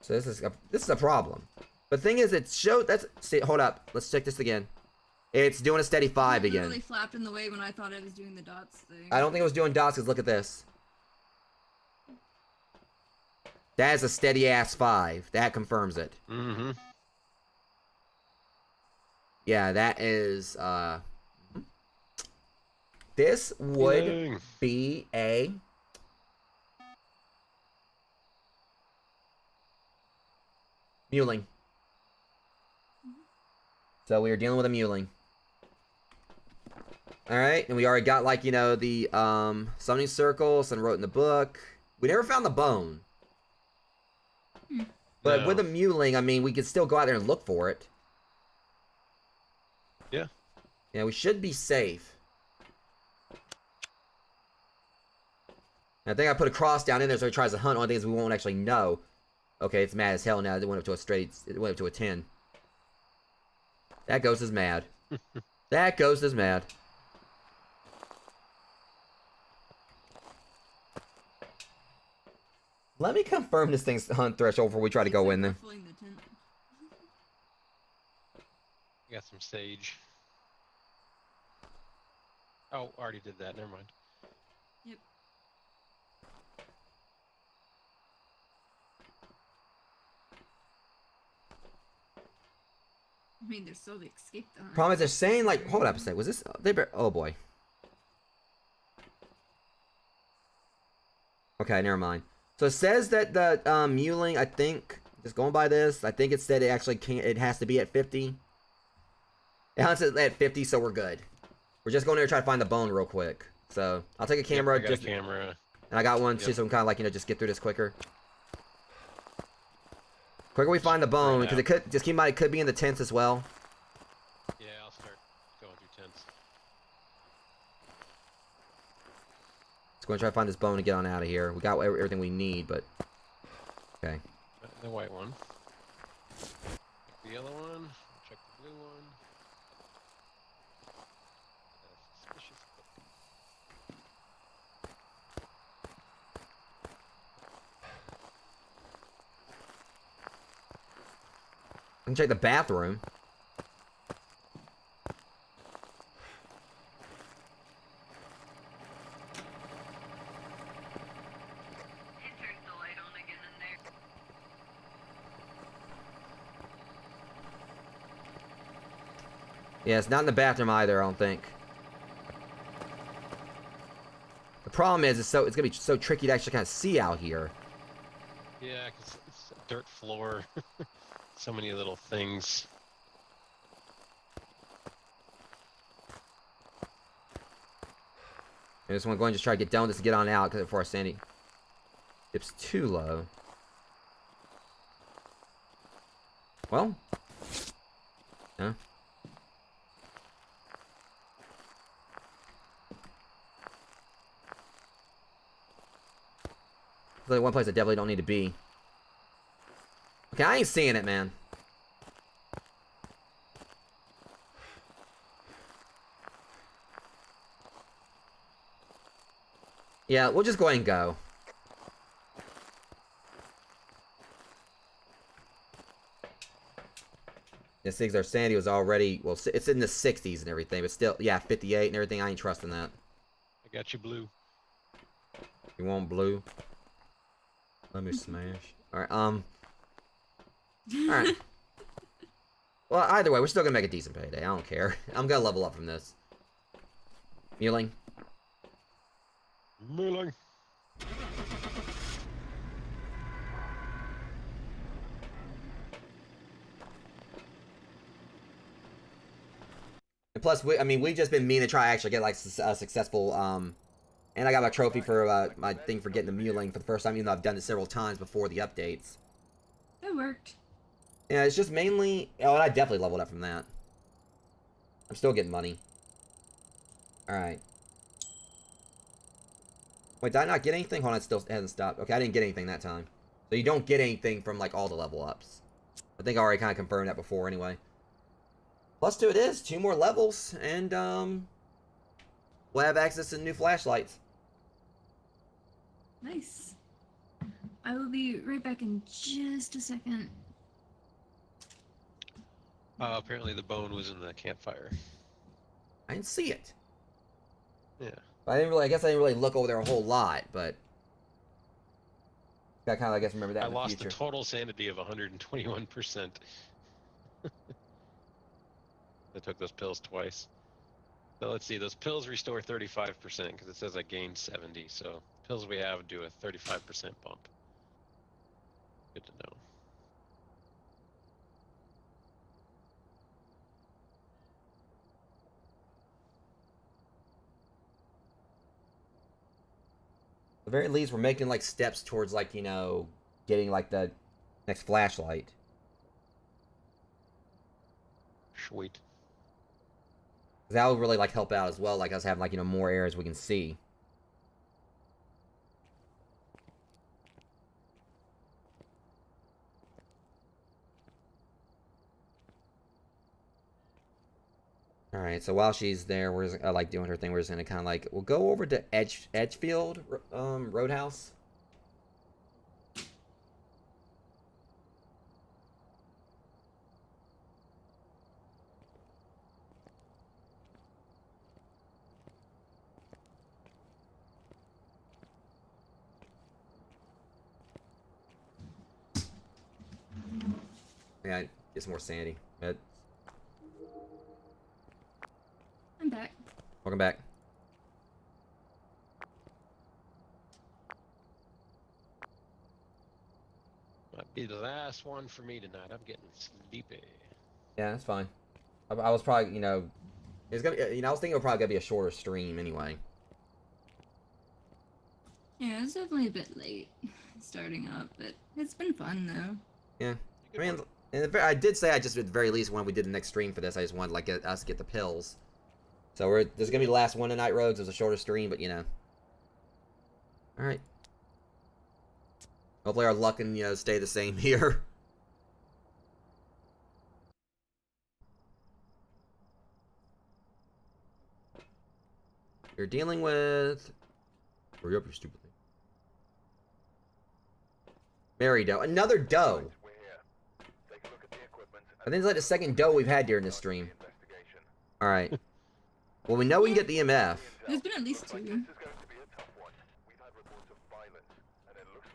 So this is a problem. But the thing is, it showed that's. See, hold up. Let's check this again. It's doing a steady 5 It again. literally flapped in the way when I thought it was doing the dots thing. I don't think it was doing dots. Cause look at this. That is a steady ass 5. That confirms it. Mm-hmm. Yeah, that is. This would Dang. be a. Mewling. So we are dealing with a mewling. Alright, and we already got like, you know, the summoning circle, something wrote in the book. We never found the bone. But No. with a mewling, I mean, we could still go out there and look for it. Yeah. Yeah, we should be safe. I think I put a cross down in there so he tries to hunt on things we won't actually know. Okay, it's mad as hell now. It went up to a straight. It went up to a 10. That ghost is mad. That ghost is mad. Let me confirm this thing's hunt threshold before we try to go in there. Ruffling the tent. Got some sage. Oh, already did that. Never mind. Yep. I mean, there's still the escape though. Problem is, they're saying like, hold up a sec. Was this? Oh boy. Okay, never mind. So it says that the mewling, I think, just going by this, I think it said it actually can't. It has to be at 50. It hunts it at 50, so we're good. We're just going there to try to find the bone real quick. So I'll take a camera. Yep, I got a camera. And I got one too, Yep. so I'm kind of like, you know, just get through this quicker. Quicker we find the bone, because it could, just keep in mind, it could be in the tents as well. Yeah, I'll start going through tents. Let's go and try to find this bone and get on out of here. We got everything we need, but... Okay. The white one. The yellow one. Check the blue one. Suspicious book. I can check the bathroom. It turns the light on again in there. Yeah, it's not in the bathroom either, I don't think. The problem is, it's gonna be so tricky to actually kind of see out here. Yeah, 'cause it's a dirt floor. So many little things. I just want to go and just try to get down just to get on out, because before our sandy dips too low. Well. No. There's only one place I definitely don't need to be. Okay, I ain't seeing it, man. Yeah, we'll just go ahead and go. This thing's our sanity was already, well, it's in the 60s and everything, but still, yeah, 58 and everything. I ain't trusting that. I got you blue. You want blue? Let me smash. Alright, Alright. Well, either way, we're still gonna make a decent payday. I don't care. I'm gonna level up from this. Muling. Muling. And plus, we just been meaning to try to actually get like a successful, and I got my trophy for my thing for getting the Muling for the first time, even though I've done it several times before the updates. That worked. Yeah, it's just mainly. Oh, and I definitely leveled up from that. I'm still getting money. Alright. Wait, did I not get anything? Hold on, it still hasn't stopped. Okay, I didn't get anything that time. So you don't get anything from, like, all the level ups. I think I already kind of confirmed that before anyway. +2 it is. 2 more levels, and, we'll have access to new flashlights. Nice. I will be right back in just a second. Apparently the bone was in the campfire. I didn't see it. Yeah. I guess I didn't really look over there a whole lot, but I kind of, I guess, remember that I in the lost future. a total sanity of 121%. I took those pills twice. So let's see, those pills restore 35% because it says I gained 70. So pills we have do a 35% bump. Good to know. At the very least, we're making, like, steps towards, like, you know, getting, like, the next flashlight. Sweet. That would really, like, help out as well, like us having, like, you know, more areas we can see. Alright, so while she's there, we're just, like, doing her thing, we're just gonna kind of, like, we'll go over to Edgefield, Roadhouse. Yeah, get some more sanity. But I'm back. welcome back. Might be the last one for me tonight. I'm getting sleepy. Yeah, that's fine. I was probably, you know, it's gonna, you know, I was thinking it was probably gonna be a shorter stream anyway. Yeah, it's definitely a bit late starting up, but it's been fun though. Yeah, I mean, and I did say I just at the very least when we did the next stream for this, I just wanted like us to get the pills. So this is gonna be the last one tonight, Rogues. It was a shorter stream, but you know. All right. Hopefully our luck can, you know, stay the same here. You're dealing with. Hurry up, you stupid thing. Mary Doe. Another doe. I think it's like the second doe we've had during this stream. Alright. Well, we know we can get the EMF. There's been at least 2.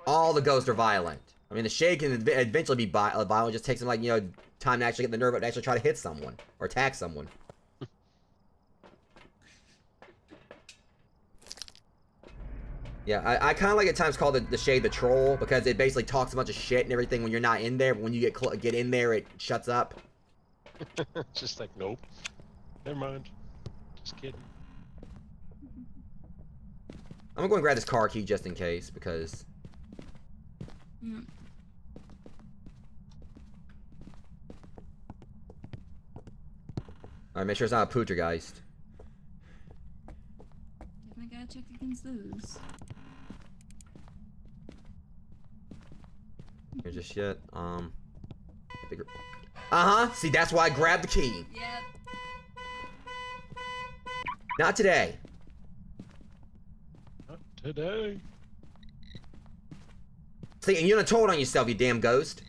All the ghosts are violent. I mean, the shade can eventually be violent. It just takes them, like, you know, time to actually get the nerve up to actually try to hit someone. Or attack someone. Yeah, I kind of like at times call the shade the troll, because it basically talks a bunch of shit and everything when you're not in there, but when you get in there, it shuts up. Just like, nope. Never mind. Just kidding. I'm gonna go and grab this car key just in case, because... Mm. Alright, make sure it's not a Pootergeist. Definitely gotta check against those. Here, just shit. See, that's why I grabbed the key. Yep. Not today. Not today. See, and you done told on yourself, you damn ghost.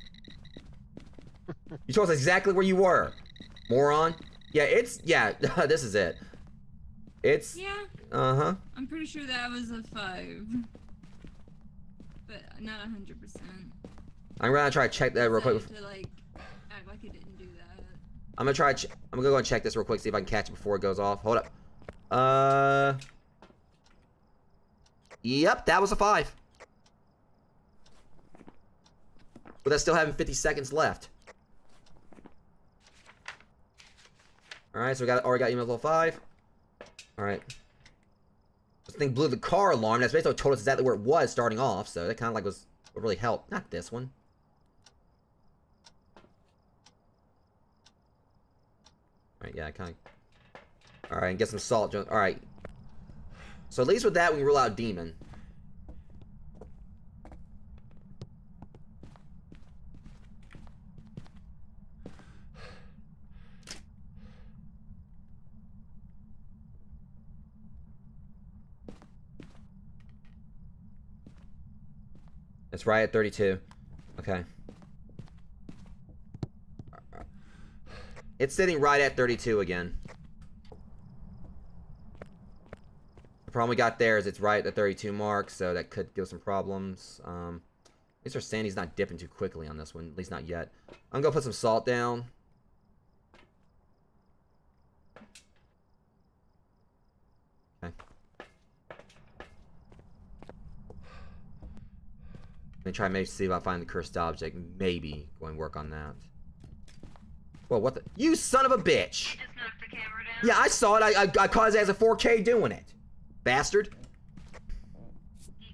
You told us exactly where you were. Moron. Yeah, yeah, this is it. It's... Yeah. Uh-huh. I'm pretty sure that was a 5. but not 100%. I'm gonna try to check that real quick. To like act like it didn't do that. I'm gonna try. I'm gonna go and check this real quick, see if I can catch it before it goes off. Hold up. Yep, that was a 5. But that's still having 50 seconds left. All right, so we already got email level 5. All right. This thing blew the car alarm. That's basically what told us exactly where it was starting off. So that kind of like was what really helped. Not this one. All right, yeah, kind of. All right, and get some salt. All right. So at least with that, we can rule out demon. It's right at 32. Okay. It's sitting right at 32 again. The problem we got there is it's right at the 32 mark, so that could give some problems. At least our sandy's not dipping too quickly on this one, at least not yet. I'm gonna put some salt down. Okay. Let me try maybe see if I find the cursed object. Maybe go and work on that. Whoa, what the? You son of a bitch! Just knocked the camera down. Yeah, I saw it. I caught his ass at 4K doing it. Bastard. The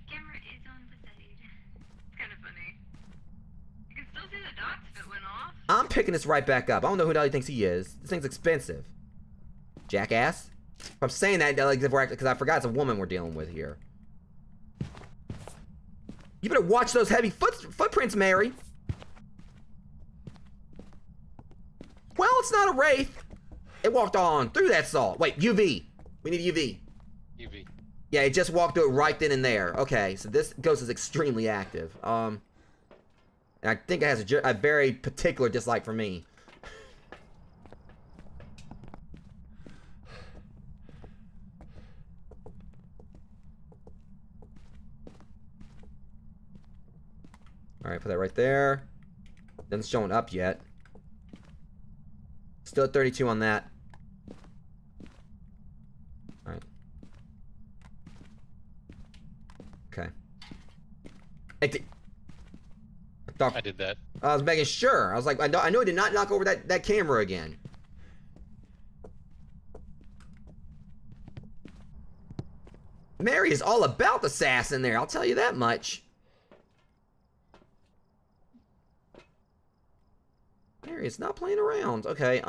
camera is on the side. It's kind of funny. You can still see the dots if it went off. I'm picking this right back up. I don't know who the hell he thinks he is. This thing's expensive. Jackass. If I'm saying that, like, because I forgot it's a woman we're dealing with here. You better watch those heavy footprints, Mary. Well, it's not a wraith. It walked on through that salt. Wait, UV. We need UV. UV. Yeah, it just walked through it right then and there. Okay, so this ghost is extremely active. And I think it has a very particular dislike for me. Alright, put that right there. Nothing's showing up yet. Still at 32 on that. Alright. Okay. I did that. I was making sure. I was like, I know I did not knock over that camera again. Mary is all about the sass in there, I'll tell you that much. Mary is not playing around. Okay,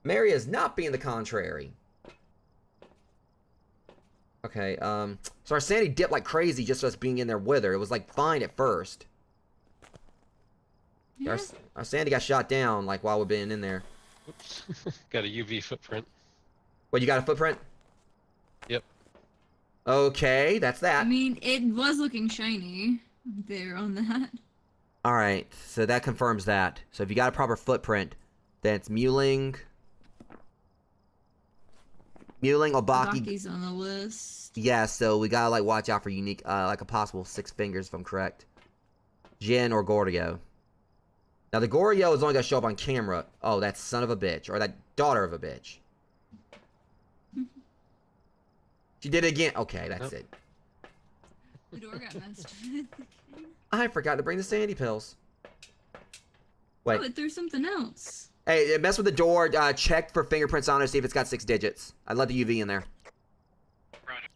Mary is not being the contrary. Okay, so our sanity dipped like crazy just us being in there with her. It was like fine at first. Yeah. Our sanity got shot down like while we're being in there. Oops. Got a UV footprint. What, you got a footprint? Yep. Okay, that's that. I mean, it was looking shiny there on that. Alright, so that confirms that. So if you got a proper footprint, then it's Mewling. Mewling, Obaki. Obaki's on the list. Yeah, so we gotta like watch out for unique, like a possible 6 fingers if I'm correct. Jin or Gordio. Now the Gordio is only gonna show up on camera. Oh, that son of a bitch. Or that daughter of a bitch. She did it again. Okay, that's it. The door got messed with. I forgot to bring the sandy pills. Wait. Oh, it threw something else. Hey, mess with the door. Check for fingerprints on it. See if it's got 6 digits. I let the UV in there. Roger.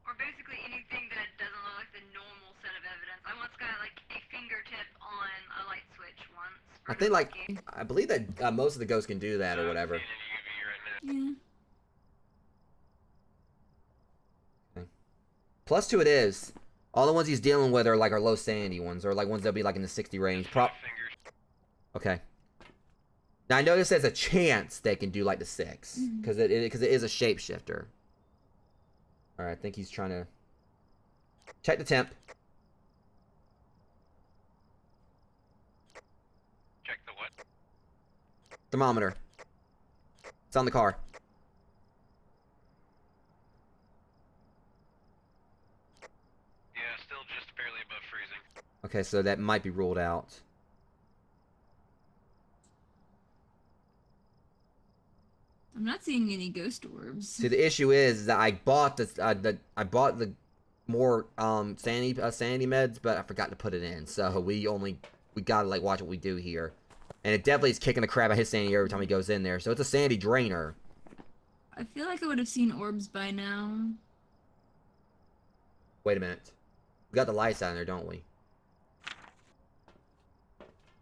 Or basically anything that doesn't look like the normal set of evidence. I once got like a fingertip on a light switch once. I think like I believe that most of the ghosts can do that or whatever. Yeah. Plus 2 it is. All the ones he's dealing with are like our low sanity ones, or like ones that'll be like in the 60 range. Okay. Now I notice there's a chance they can do like the 6, because it is a shapeshifter. All right, I think he's trying to check the temp. Check the what? Thermometer. It's on the car. Okay, so that might be ruled out. I'm not seeing any ghost orbs. See, the issue is that I bought this. I bought the more sanity meds, but I forgot to put it in. So we gotta like watch what we do here, and it definitely is kicking the crap out of his sanity every time he goes in there. So it's a sanity drainer. I feel like I would have seen orbs by now. Wait a minute, we got the lights out in there, don't we?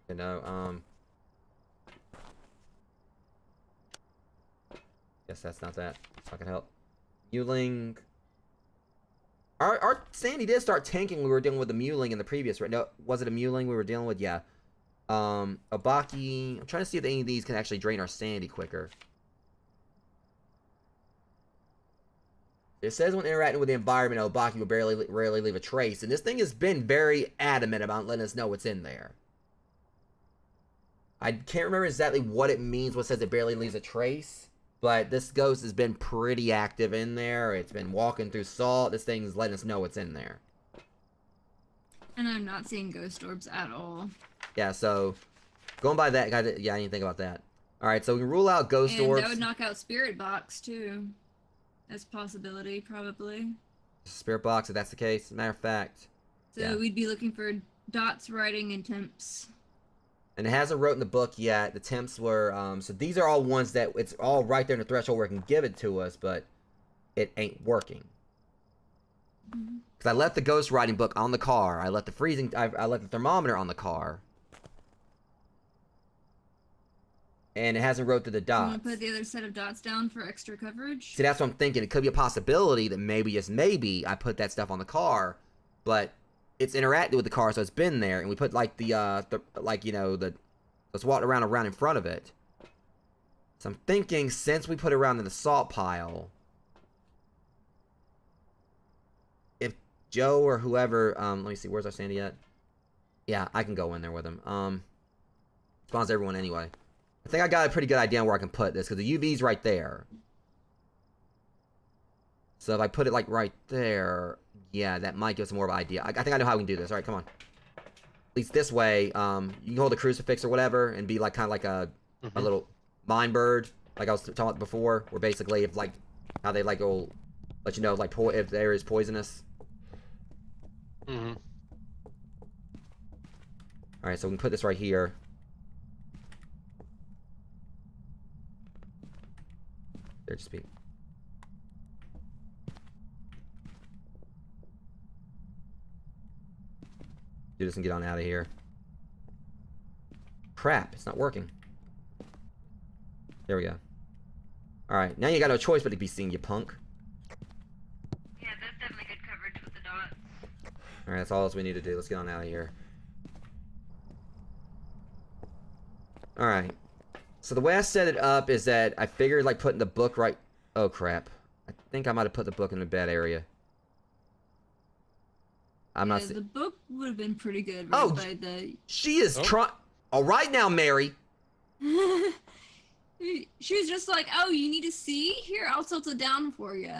You know, guess that's not that. It's not gonna help. Mewling. Our sanity did start tanking when we were dealing with the Mewling in the previous, right? No, was it a Mewling we were dealing with? Yeah. Obaki. I'm trying to see if any of these can actually drain our sanity quicker. It says when interacting with the environment, Obaki will rarely leave a trace, and this thing has been very adamant about letting us know what's in there. I can't remember exactly what it means. What says it barely leaves a trace. But this ghost has been pretty active in there. It's been walking through salt. This thing's letting us know what's in there. And I'm not seeing ghost orbs at all. Yeah, so going by that, yeah, I didn't think about that. All right, so we can rule out ghost orbs. And that would knock out spirit box too. That's a possibility, probably. Spirit box, if that's the case. Matter of fact. So yeah. we'd be looking for dots, writing, and temps. And it hasn't wrote in the book yet. The temps were, so these are all ones that it's all right there in the threshold where it can give it to us, but it ain't working. Because I left the ghost writing book on the car. I left the I left the thermometer on the car. And it hasn't wrote through the dots. You want to put the other set of dots down for extra coverage? See, that's what I'm thinking. It could be a possibility that maybe, just maybe, I put that stuff on the car, but it's interacted with the car, so it's been there, and we put like let's walk around in front of it. So I'm thinking, since we put it around in the salt pile, if Joe or whoever, let me see, where's our sandy at? Yeah, I can go in there with him. Spawns everyone anyway. I think I got a pretty good idea on where I can put this, because the UV's right there. So if I put it like right there, yeah, that might give us more of an idea. I think I know how we can do this. All right, come on. At least this way, you can hold the crucifix or whatever and be like kind of like a little mine bird, like I was talking about before, where basically if like how they like will let you know like if the area is poisonous. All right, so we can put this right here. There, just be. Do this and get on out of here. Crap, it's not working. There we go. Alright, now you got no choice but to be seen, you punk. Yeah, that's definitely good coverage with the dots. Alright, that's all else we need to do. Let's get on out of here. Alright. So the way I set it up is that I figured like putting the book right... Oh crap. I think I might have put the book in a bad area. I'm not. The book would have been pretty good. Right, by the... She is trying. All right now, Mary. She was just like, "Oh, you need to see? Here, I'll tilt it down for you.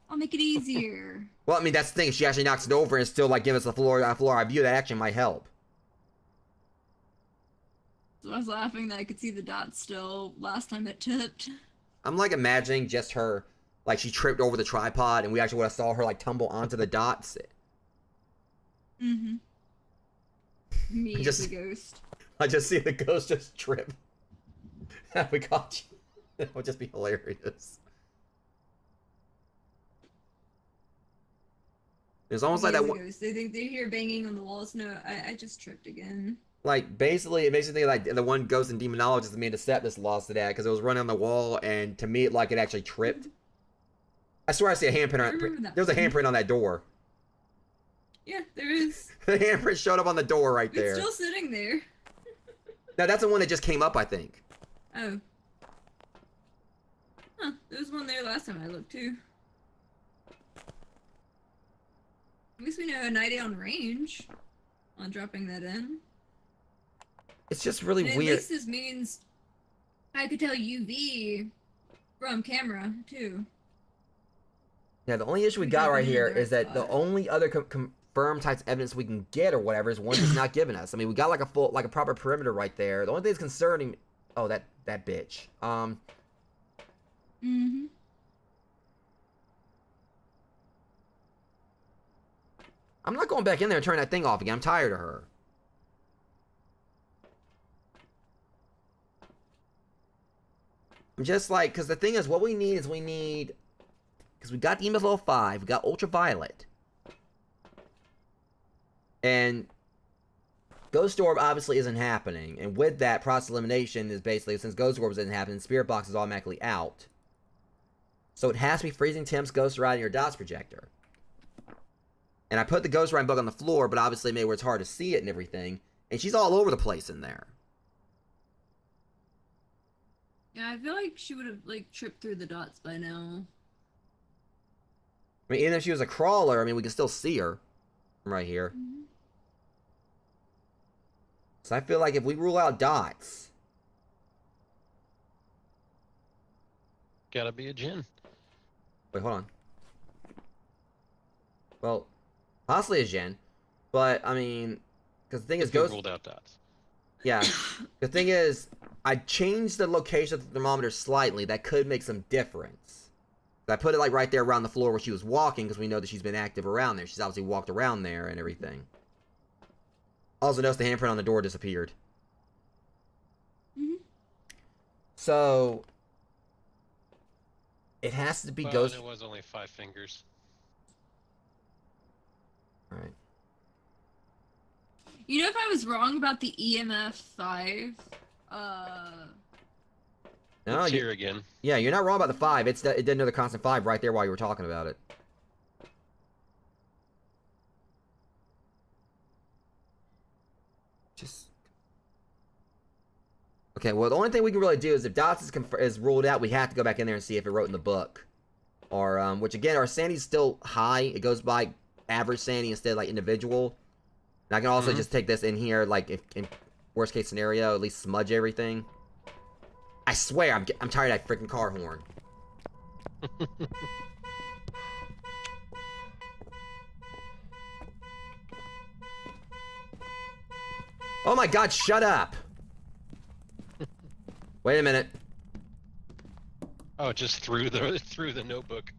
I'll make it easier." Well, I mean, that's the thing. If she actually knocks it over and still like give us a floor eye view, that actually might help. So I was laughing that I could see the dots still last time it tipped. I'm like imagining just her, like she tripped over the tripod, and we actually would have saw her like tumble onto the dots. Me as the ghost. I just see the ghost just trip. We caught you. That would just be hilarious. It's almost like that one. They think they hear banging on the walls. No, I just tripped again. Like basically, it makes me think like the one ghost and demonologist made Deceptus lost to that because it was running on the wall, and to me, it actually tripped. I swear I see a handprint on it. There's a handprint on that door. Yeah, there is. The handprint showed up on the door right there. It's still sitting there. No, that's the one that just came up, I think. Oh. Huh, there was one there last time I looked too. At least we know a 90 on range on dropping that in. It's just really and weird. At least this means I could tell UV from camera too. Yeah, the only issue we got right here is that the only other firm types of evidence we can get or whatever is one she's not giving us. I mean, we got like a proper perimeter right there. The only thing that's concerning, oh, that bitch. Mm-hmm. I'm not going back in there and turning that thing off again. I'm tired of her. I'm just like, because the thing is, what we need is because we got the EMF level 5, we got ultraviolet. And Ghost Orb obviously isn't happening. And with that, process elimination is basically, since Ghost Orbs isn't happening, Spirit Box is automatically out. So it has to be freezing temps, Ghost Ride, and your dots projector. And I put the Ghost Ride bug on the floor, but obviously made where it's hard to see it and everything. And she's all over the place in there. Yeah, I feel like she would have like tripped through the dots by now. I mean, even if she was a crawler, I mean, we can still see her from right here. Mm-hmm. So I feel like if we rule out dots, Gotta be a Jinn. wait, hold on. Well, possibly a Jinn, but I mean, because the thing is, If you Ghost. ruled out dots. Yeah, the thing is, I changed the location of the thermometer slightly. That could make some difference. I put it like right there around the floor where she was walking, because we know that she's been active around there. She's obviously walked around there and everything. Also notice the handprint on the door disappeared. Mm-hmm. So it has to be Well, Ghost. and it was only 5 fingers. All right. You know, if I was wrong about the EMF 5, No, It's here again. yeah, you're not wrong about the 5. It did another constant 5 right there while you were talking about it. Just okay. Well, the only thing we can really do is if dots is ruled out, we have to go back in there and see if it wrote in the book, or which again, our sanity's still high. It goes by average sanity instead of like individual. And I can also just take this in here, like if in worst case scenario, at least smudge everything. I swear, I'm tired of that freaking car horn. Oh my god, shut up! Wait a minute. Oh, just through the notebook.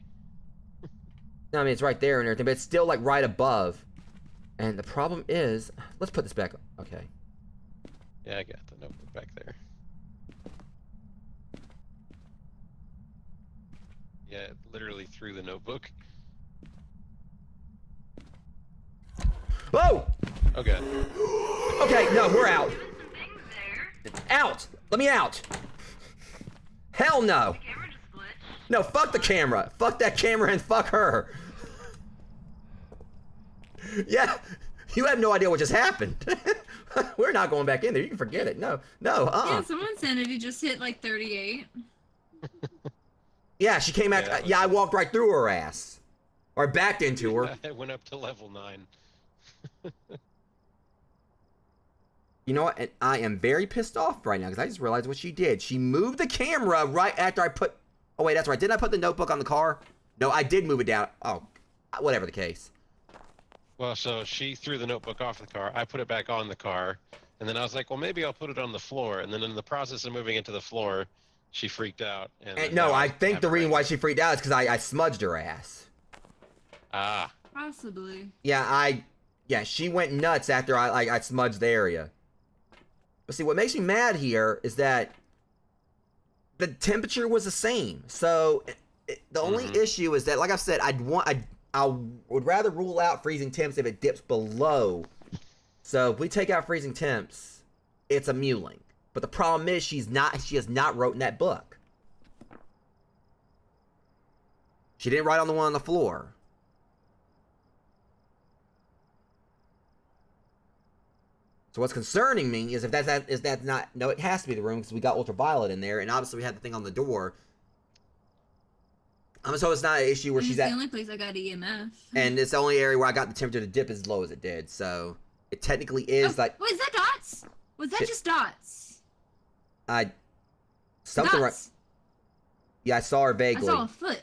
No, I mean, it's right there and everything, but it's still like right above. And the problem is, let's put this back. Okay. Yeah, I got the notebook back there. Yeah, literally through the notebook. Whoa! Okay. Okay, no, we're out. Out! Let me out! Hell no! No, fuck the camera. Fuck that camera and fuck her. Yeah, you have no idea what just happened. We're not going back in there. You can forget it. No, yeah, someone's sanity just hit like 38. Yeah, she came back. Yeah, I walked right through her ass. Or backed into her. I went up to level 9. You know what? And I am very pissed off right now because I just realized what she did. She moved the camera right after I put... Oh, wait, that's right. Didn't I put the notebook on the car? No, I did move it down. Oh, whatever the case. Well, so she threw the notebook off the car. I put it back on the car. And then I was like, well, maybe I'll put it on the floor. And then in the process of moving it to the floor, she freaked out. And No, I think the reason why she freaked out is because I smudged her ass. Ah. Possibly. Yeah, she went nuts after I smudged the area. But see, what makes me mad here is that the temperature was the same. So the only issue is that, like I said, I would rather rule out freezing temps if it dips below. So if we take out freezing temps, it's a Mewling. But the problem is she has not wrote in that book. She didn't write on the one on the floor. So what's concerning me is if that's not, no, it has to be the room because we got ultraviolet in there, and obviously we had the thing on the door. So it's not an issue where And she's it's at. the only place I got EMF. And it's the only area where I got the temperature to dip as low as it did. So it technically is like. Wait, is that dots? Was that just dots? Something right. Dots. Yeah, I saw her I vaguely. saw a foot.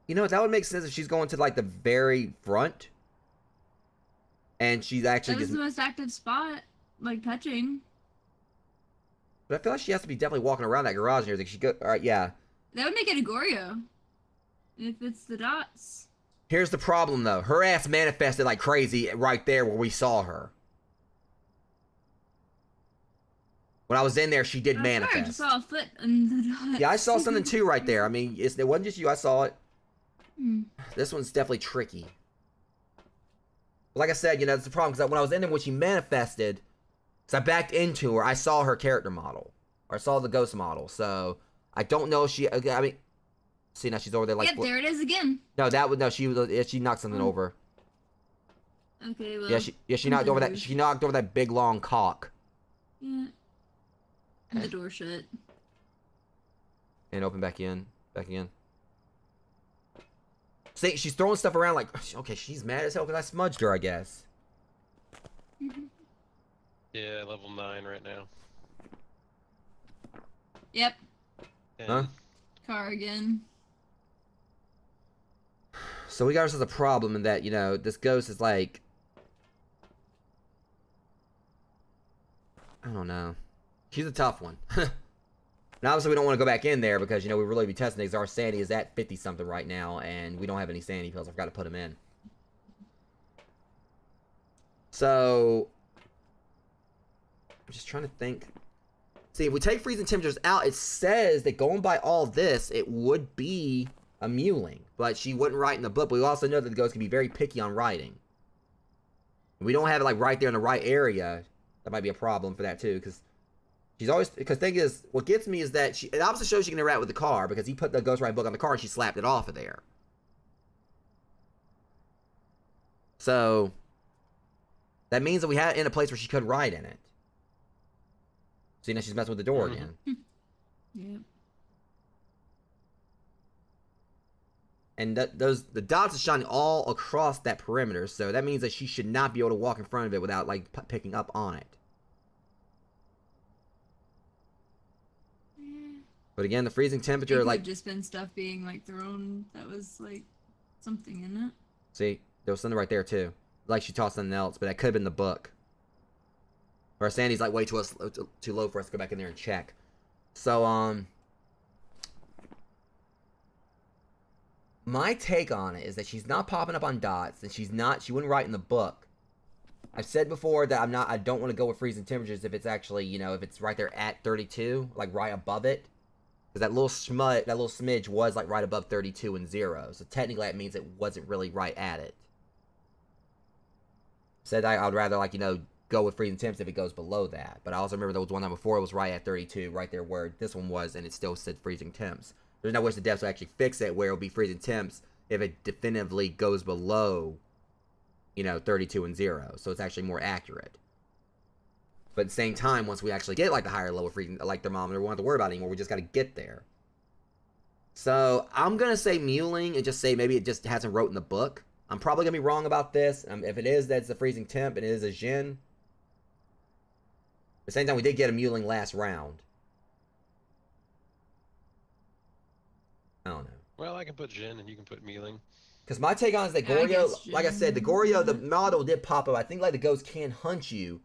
You know what? That would make sense if she's going to like the very front. And she's actually That was just. the most active spot, like touching. But I feel like she has to be definitely walking around that garage and everything. She go. All right, yeah. That would make it a Goryo. If it's the dots. Here's the problem though. Her ass manifested like crazy right there where we saw her. When I was in there, she did I swear, I manifest. just saw a foot in the dots. Yeah, I saw something too right there. I mean, it wasn't just you. I saw it. This one's definitely tricky. Like I said, you know, that's the problem because when I was in there when she manifested, because I backed into her, I saw her character model, or I saw the ghost model. So I don't know if she. I mean, see now she's over there like. Yep, there it is again. No, that would no. She knocked something over. Okay, well. Yeah, she knocked over that. She knocked over that big long cock. Yeah. And the door shut. And open back in. Back again. See, she's throwing stuff around like, okay, she's mad as hell because I smudged her, I guess. Yeah, level 9 right now. Yep. And Huh? Car again. So we got ourselves a problem in that, you know, this ghost is like, I don't know. She's a tough one. Now, obviously, we don't want to go back in there because, you know, we really be testing things. Our sanity is at 50-something right now, and we don't have any sanity pills. I've got to put them in. So, I'm just trying to think. See, if we take freezing temperatures out, it says that going by all this, it would be a mewling. But she wouldn't write in the book. But we also know that the ghost can be very picky on writing. We don't have it, like, right there in the right area. That might be a problem for that, too, because... She's always, because thing is, what gets me is that it obviously shows she can interact with the car because he put the ghostwriting book on the car and she slapped it off of there. So, that means that we had it in a place where she could write in it. See, now she's messing with the door again. Yep. And the dots are shining all across that perimeter, so that means that she should not be able to walk in front of it without, like, picking up on it. But again, the freezing temperature, It like... could have just been stuff being, like, thrown that was, like, something in it. See, there was something right there, too. Like she tossed something else, but that could have been the book. Or Sandy's, like, way too low for us to go back in there and check. So, my take on it is that she's not popping up on dots, and she wouldn't write in the book. I've said before that I don't want to go with freezing temperatures if it's actually, you know, if it's right there at 32, like right above it. Because that little smidge was like right above 32 and 0. So technically that means it wasn't really right at it. Said I would rather, like, you know, go with freezing temps if it goes below that. But I also remember there was one time before it was right at 32, right there where this one was, and it still said freezing temps. There's no way the devs will actually fix it where it'll be freezing temps if it definitively goes below, you know, 32 and 0. So it's actually more accurate. But at the same time, once we actually get, like, the higher level freezing, like, thermometer, we won't have to worry about it anymore. We just got to get there. So, I'm going to say mewling and just say maybe it just hasn't wrote in the book. I'm probably going to be wrong about this. If it is, that's a freezing temp and it is a Jin. At the same time, we did get a mewling last round. I don't know. well, I can put Jin and you can put Mealing. Because my take on it is that Yeah, I Goryo, guess like I said, the Jin. Goryo, the model did pop up. I think, like, the ghost can hunt you.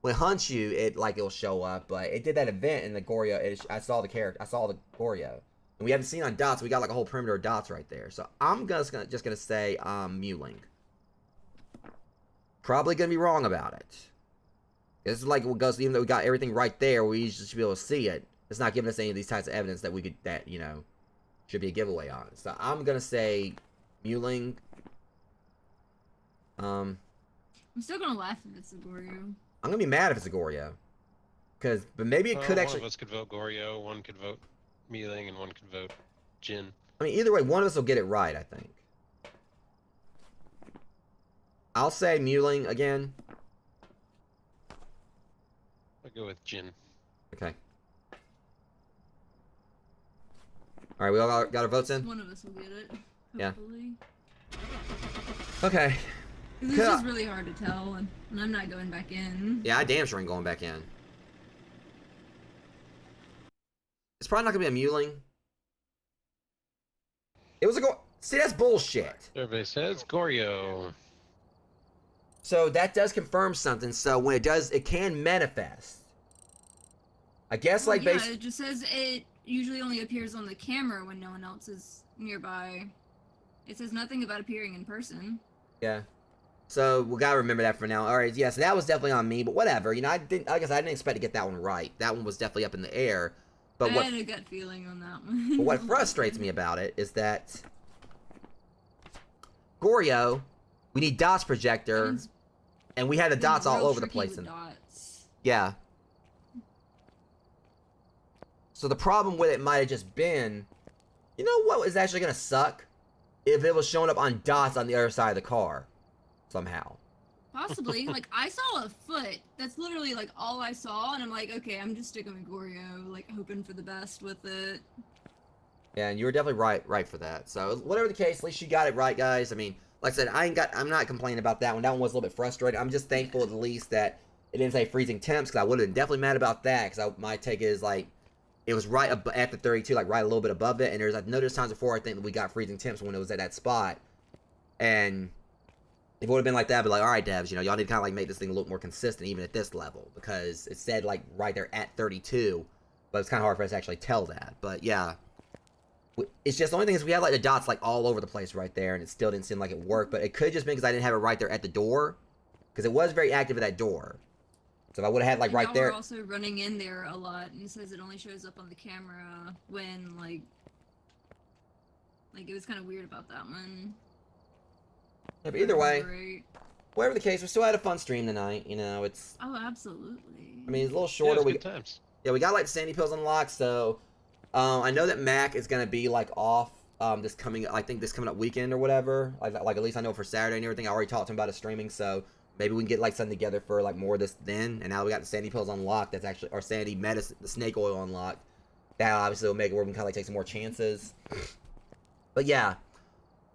When it hunts you, it'll show up. But it did that event in the Goryo. I saw the character. I saw the Goryo. And we haven't seen on dots. We got, like, a whole perimeter of dots right there. So I'm just gonna say mewling. Probably gonna be wrong about it. This is like what goes. Even though we got everything right there, we should be able to see it. It's not giving us any of these types of evidence that you know, should be a giveaway on. So I'm gonna say mewling. I'm still gonna laugh if it's a Goryo. I'm gonna be mad if it's a Goryo. But maybe it could One actually... of us could vote Goryo, one could vote Mealing, and one could vote Jin. I mean, either way, one of us will get it right, I think. I'll say mewling again. I'll go with Jin. Okay. Alright, we all got our votes in? One of us will get it. Yeah. Hopefully. Okay. 'Cause it's just really hard to tell, and I'm not going back in. Yeah, I damn sure ain't going back in. It's probably not gonna be a mewling. It was a go. See, that's bullshit. Everybody says Goryo. So that does confirm something. So when it does, it can manifest. I guess Well, like yeah, it just says it usually only appears on the camera when no one else is nearby. It says nothing about appearing in person. Yeah. So we gotta remember that for now. All right, yeah. So that was definitely on me, but whatever. You know, I guess I didn't expect to get that one right. That one was definitely up in the air. But I what? had a gut feeling on that one. But what frustrates me about it is that Goryo, we need dots projector, and we had the dots all over the place. And yeah. So the problem with it might have just been, you know what is actually gonna suck? If it was showing up on dots on the other side of the car, somehow. Possibly. Like, I saw a foot. That's literally, like, all I saw, and I'm like, okay, I'm just sticking with Goryo, like, hoping for the best with it. Yeah, and you were definitely right for that. So, whatever the case, at least you got it right, guys. I mean, like I said, I'm not complaining about that one. That one was a little bit frustrating. I'm just thankful at least that it didn't say freezing temps, because I would have been definitely mad about that, because my take is, like, it was right at the 32, like, right a little bit above it, and there's, like, noticed times before, I think, that we got freezing temps when it was at that spot, and if it would have been like that, I'd be like, alright, devs, you know, y'all need to kind of, like, make this thing look more consistent, even at this level, because it said, like, right there at 32, but it's kind of hard for us to actually tell that, but, yeah. It's just, the only thing is we had, like, the dots, like, all over the place right there, and it still didn't seem like it worked, but it could just been because I didn't have it right there at the door, because it was very active at that door. So if I would have had, like, right there... We're also running in there a lot, and it says it only shows up on the camera when, like, it was kind of weird about that one. Yeah, but either way, whatever the case, we still had a fun stream tonight, you know, it's... Oh, absolutely. I mean, it's a little shorter. Yeah, good times. Yeah, we got, like, Sandy Pills unlocked, so... I know that Mac is gonna be, like, off, this coming up weekend or whatever. Like, at least I know for Saturday and everything. I already talked to him about his streaming, so... Maybe we can get, like, something together for, like, more of this then. And now we got the Sandy Pills unlocked. That's actually... Or Sandy Medicine... The Snake Oil unlocked. That obviously will make it where we can kind of, like, take some more chances. But, yeah.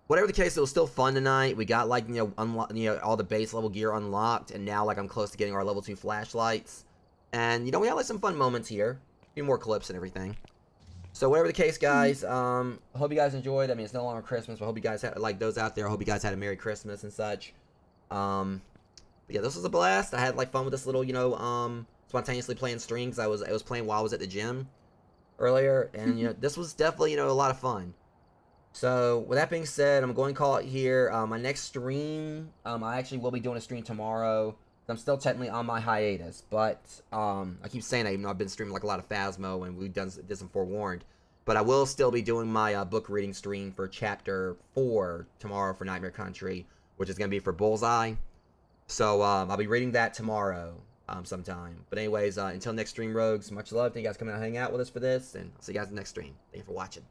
Whatever the case, it was still fun tonight. We got, like, you know, all the base level gear unlocked. And now, like, I'm close to getting our level 2 flashlights. And, you know, we had, like, some fun moments here. A few more clips and everything. So, whatever the case, guys, I hope you guys enjoyed. I mean, it's no longer Christmas, but I hope you guys had, like, those out there, I hope you guys had a Merry Christmas and such. But yeah, this was a blast. I had, like, fun with this little, you know, spontaneously playing strings. I was playing while I was at the gym earlier, and, you know, this was definitely, you know, a lot of fun. So, with that being said, I'm going to call it here. My next stream, I actually will be doing a stream tomorrow. I'm still technically on my hiatus, but, I keep saying that even though I've been streaming, like, a lot of Phasmo, and we did some Forewarned. But I will still be doing my, book reading stream for Chapter 4 tomorrow for Nightmare Country, which is going to be for Bullseye. So, I'll be reading that tomorrow, sometime. But anyways, until next stream, Rogues, much love. Thank you guys for coming out and hang out with us for this, and I'll see you guys in the next stream. Thank you for watching.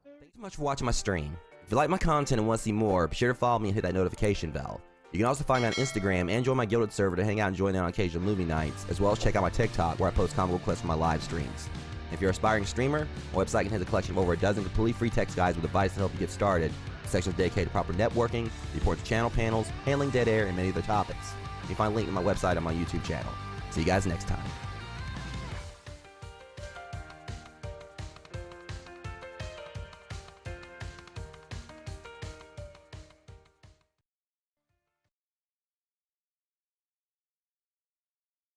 Thanks so much for watching my stream. If you like my content and want to see more, be sure to follow me and hit that notification bell. You can also find me on Instagram and join my Guilded server to hang out and join in on occasional movie nights, as well as check out my TikTok where I post comic requests for my live streams. If you're an aspiring streamer, my website contains a collection of over a dozen completely free text guides with advice to help you get started. Sections dedicated to proper networking, the importance of channel panels, handling dead air, and many other topics. You can find a link to my website on my YouTube channel. See you guys next time.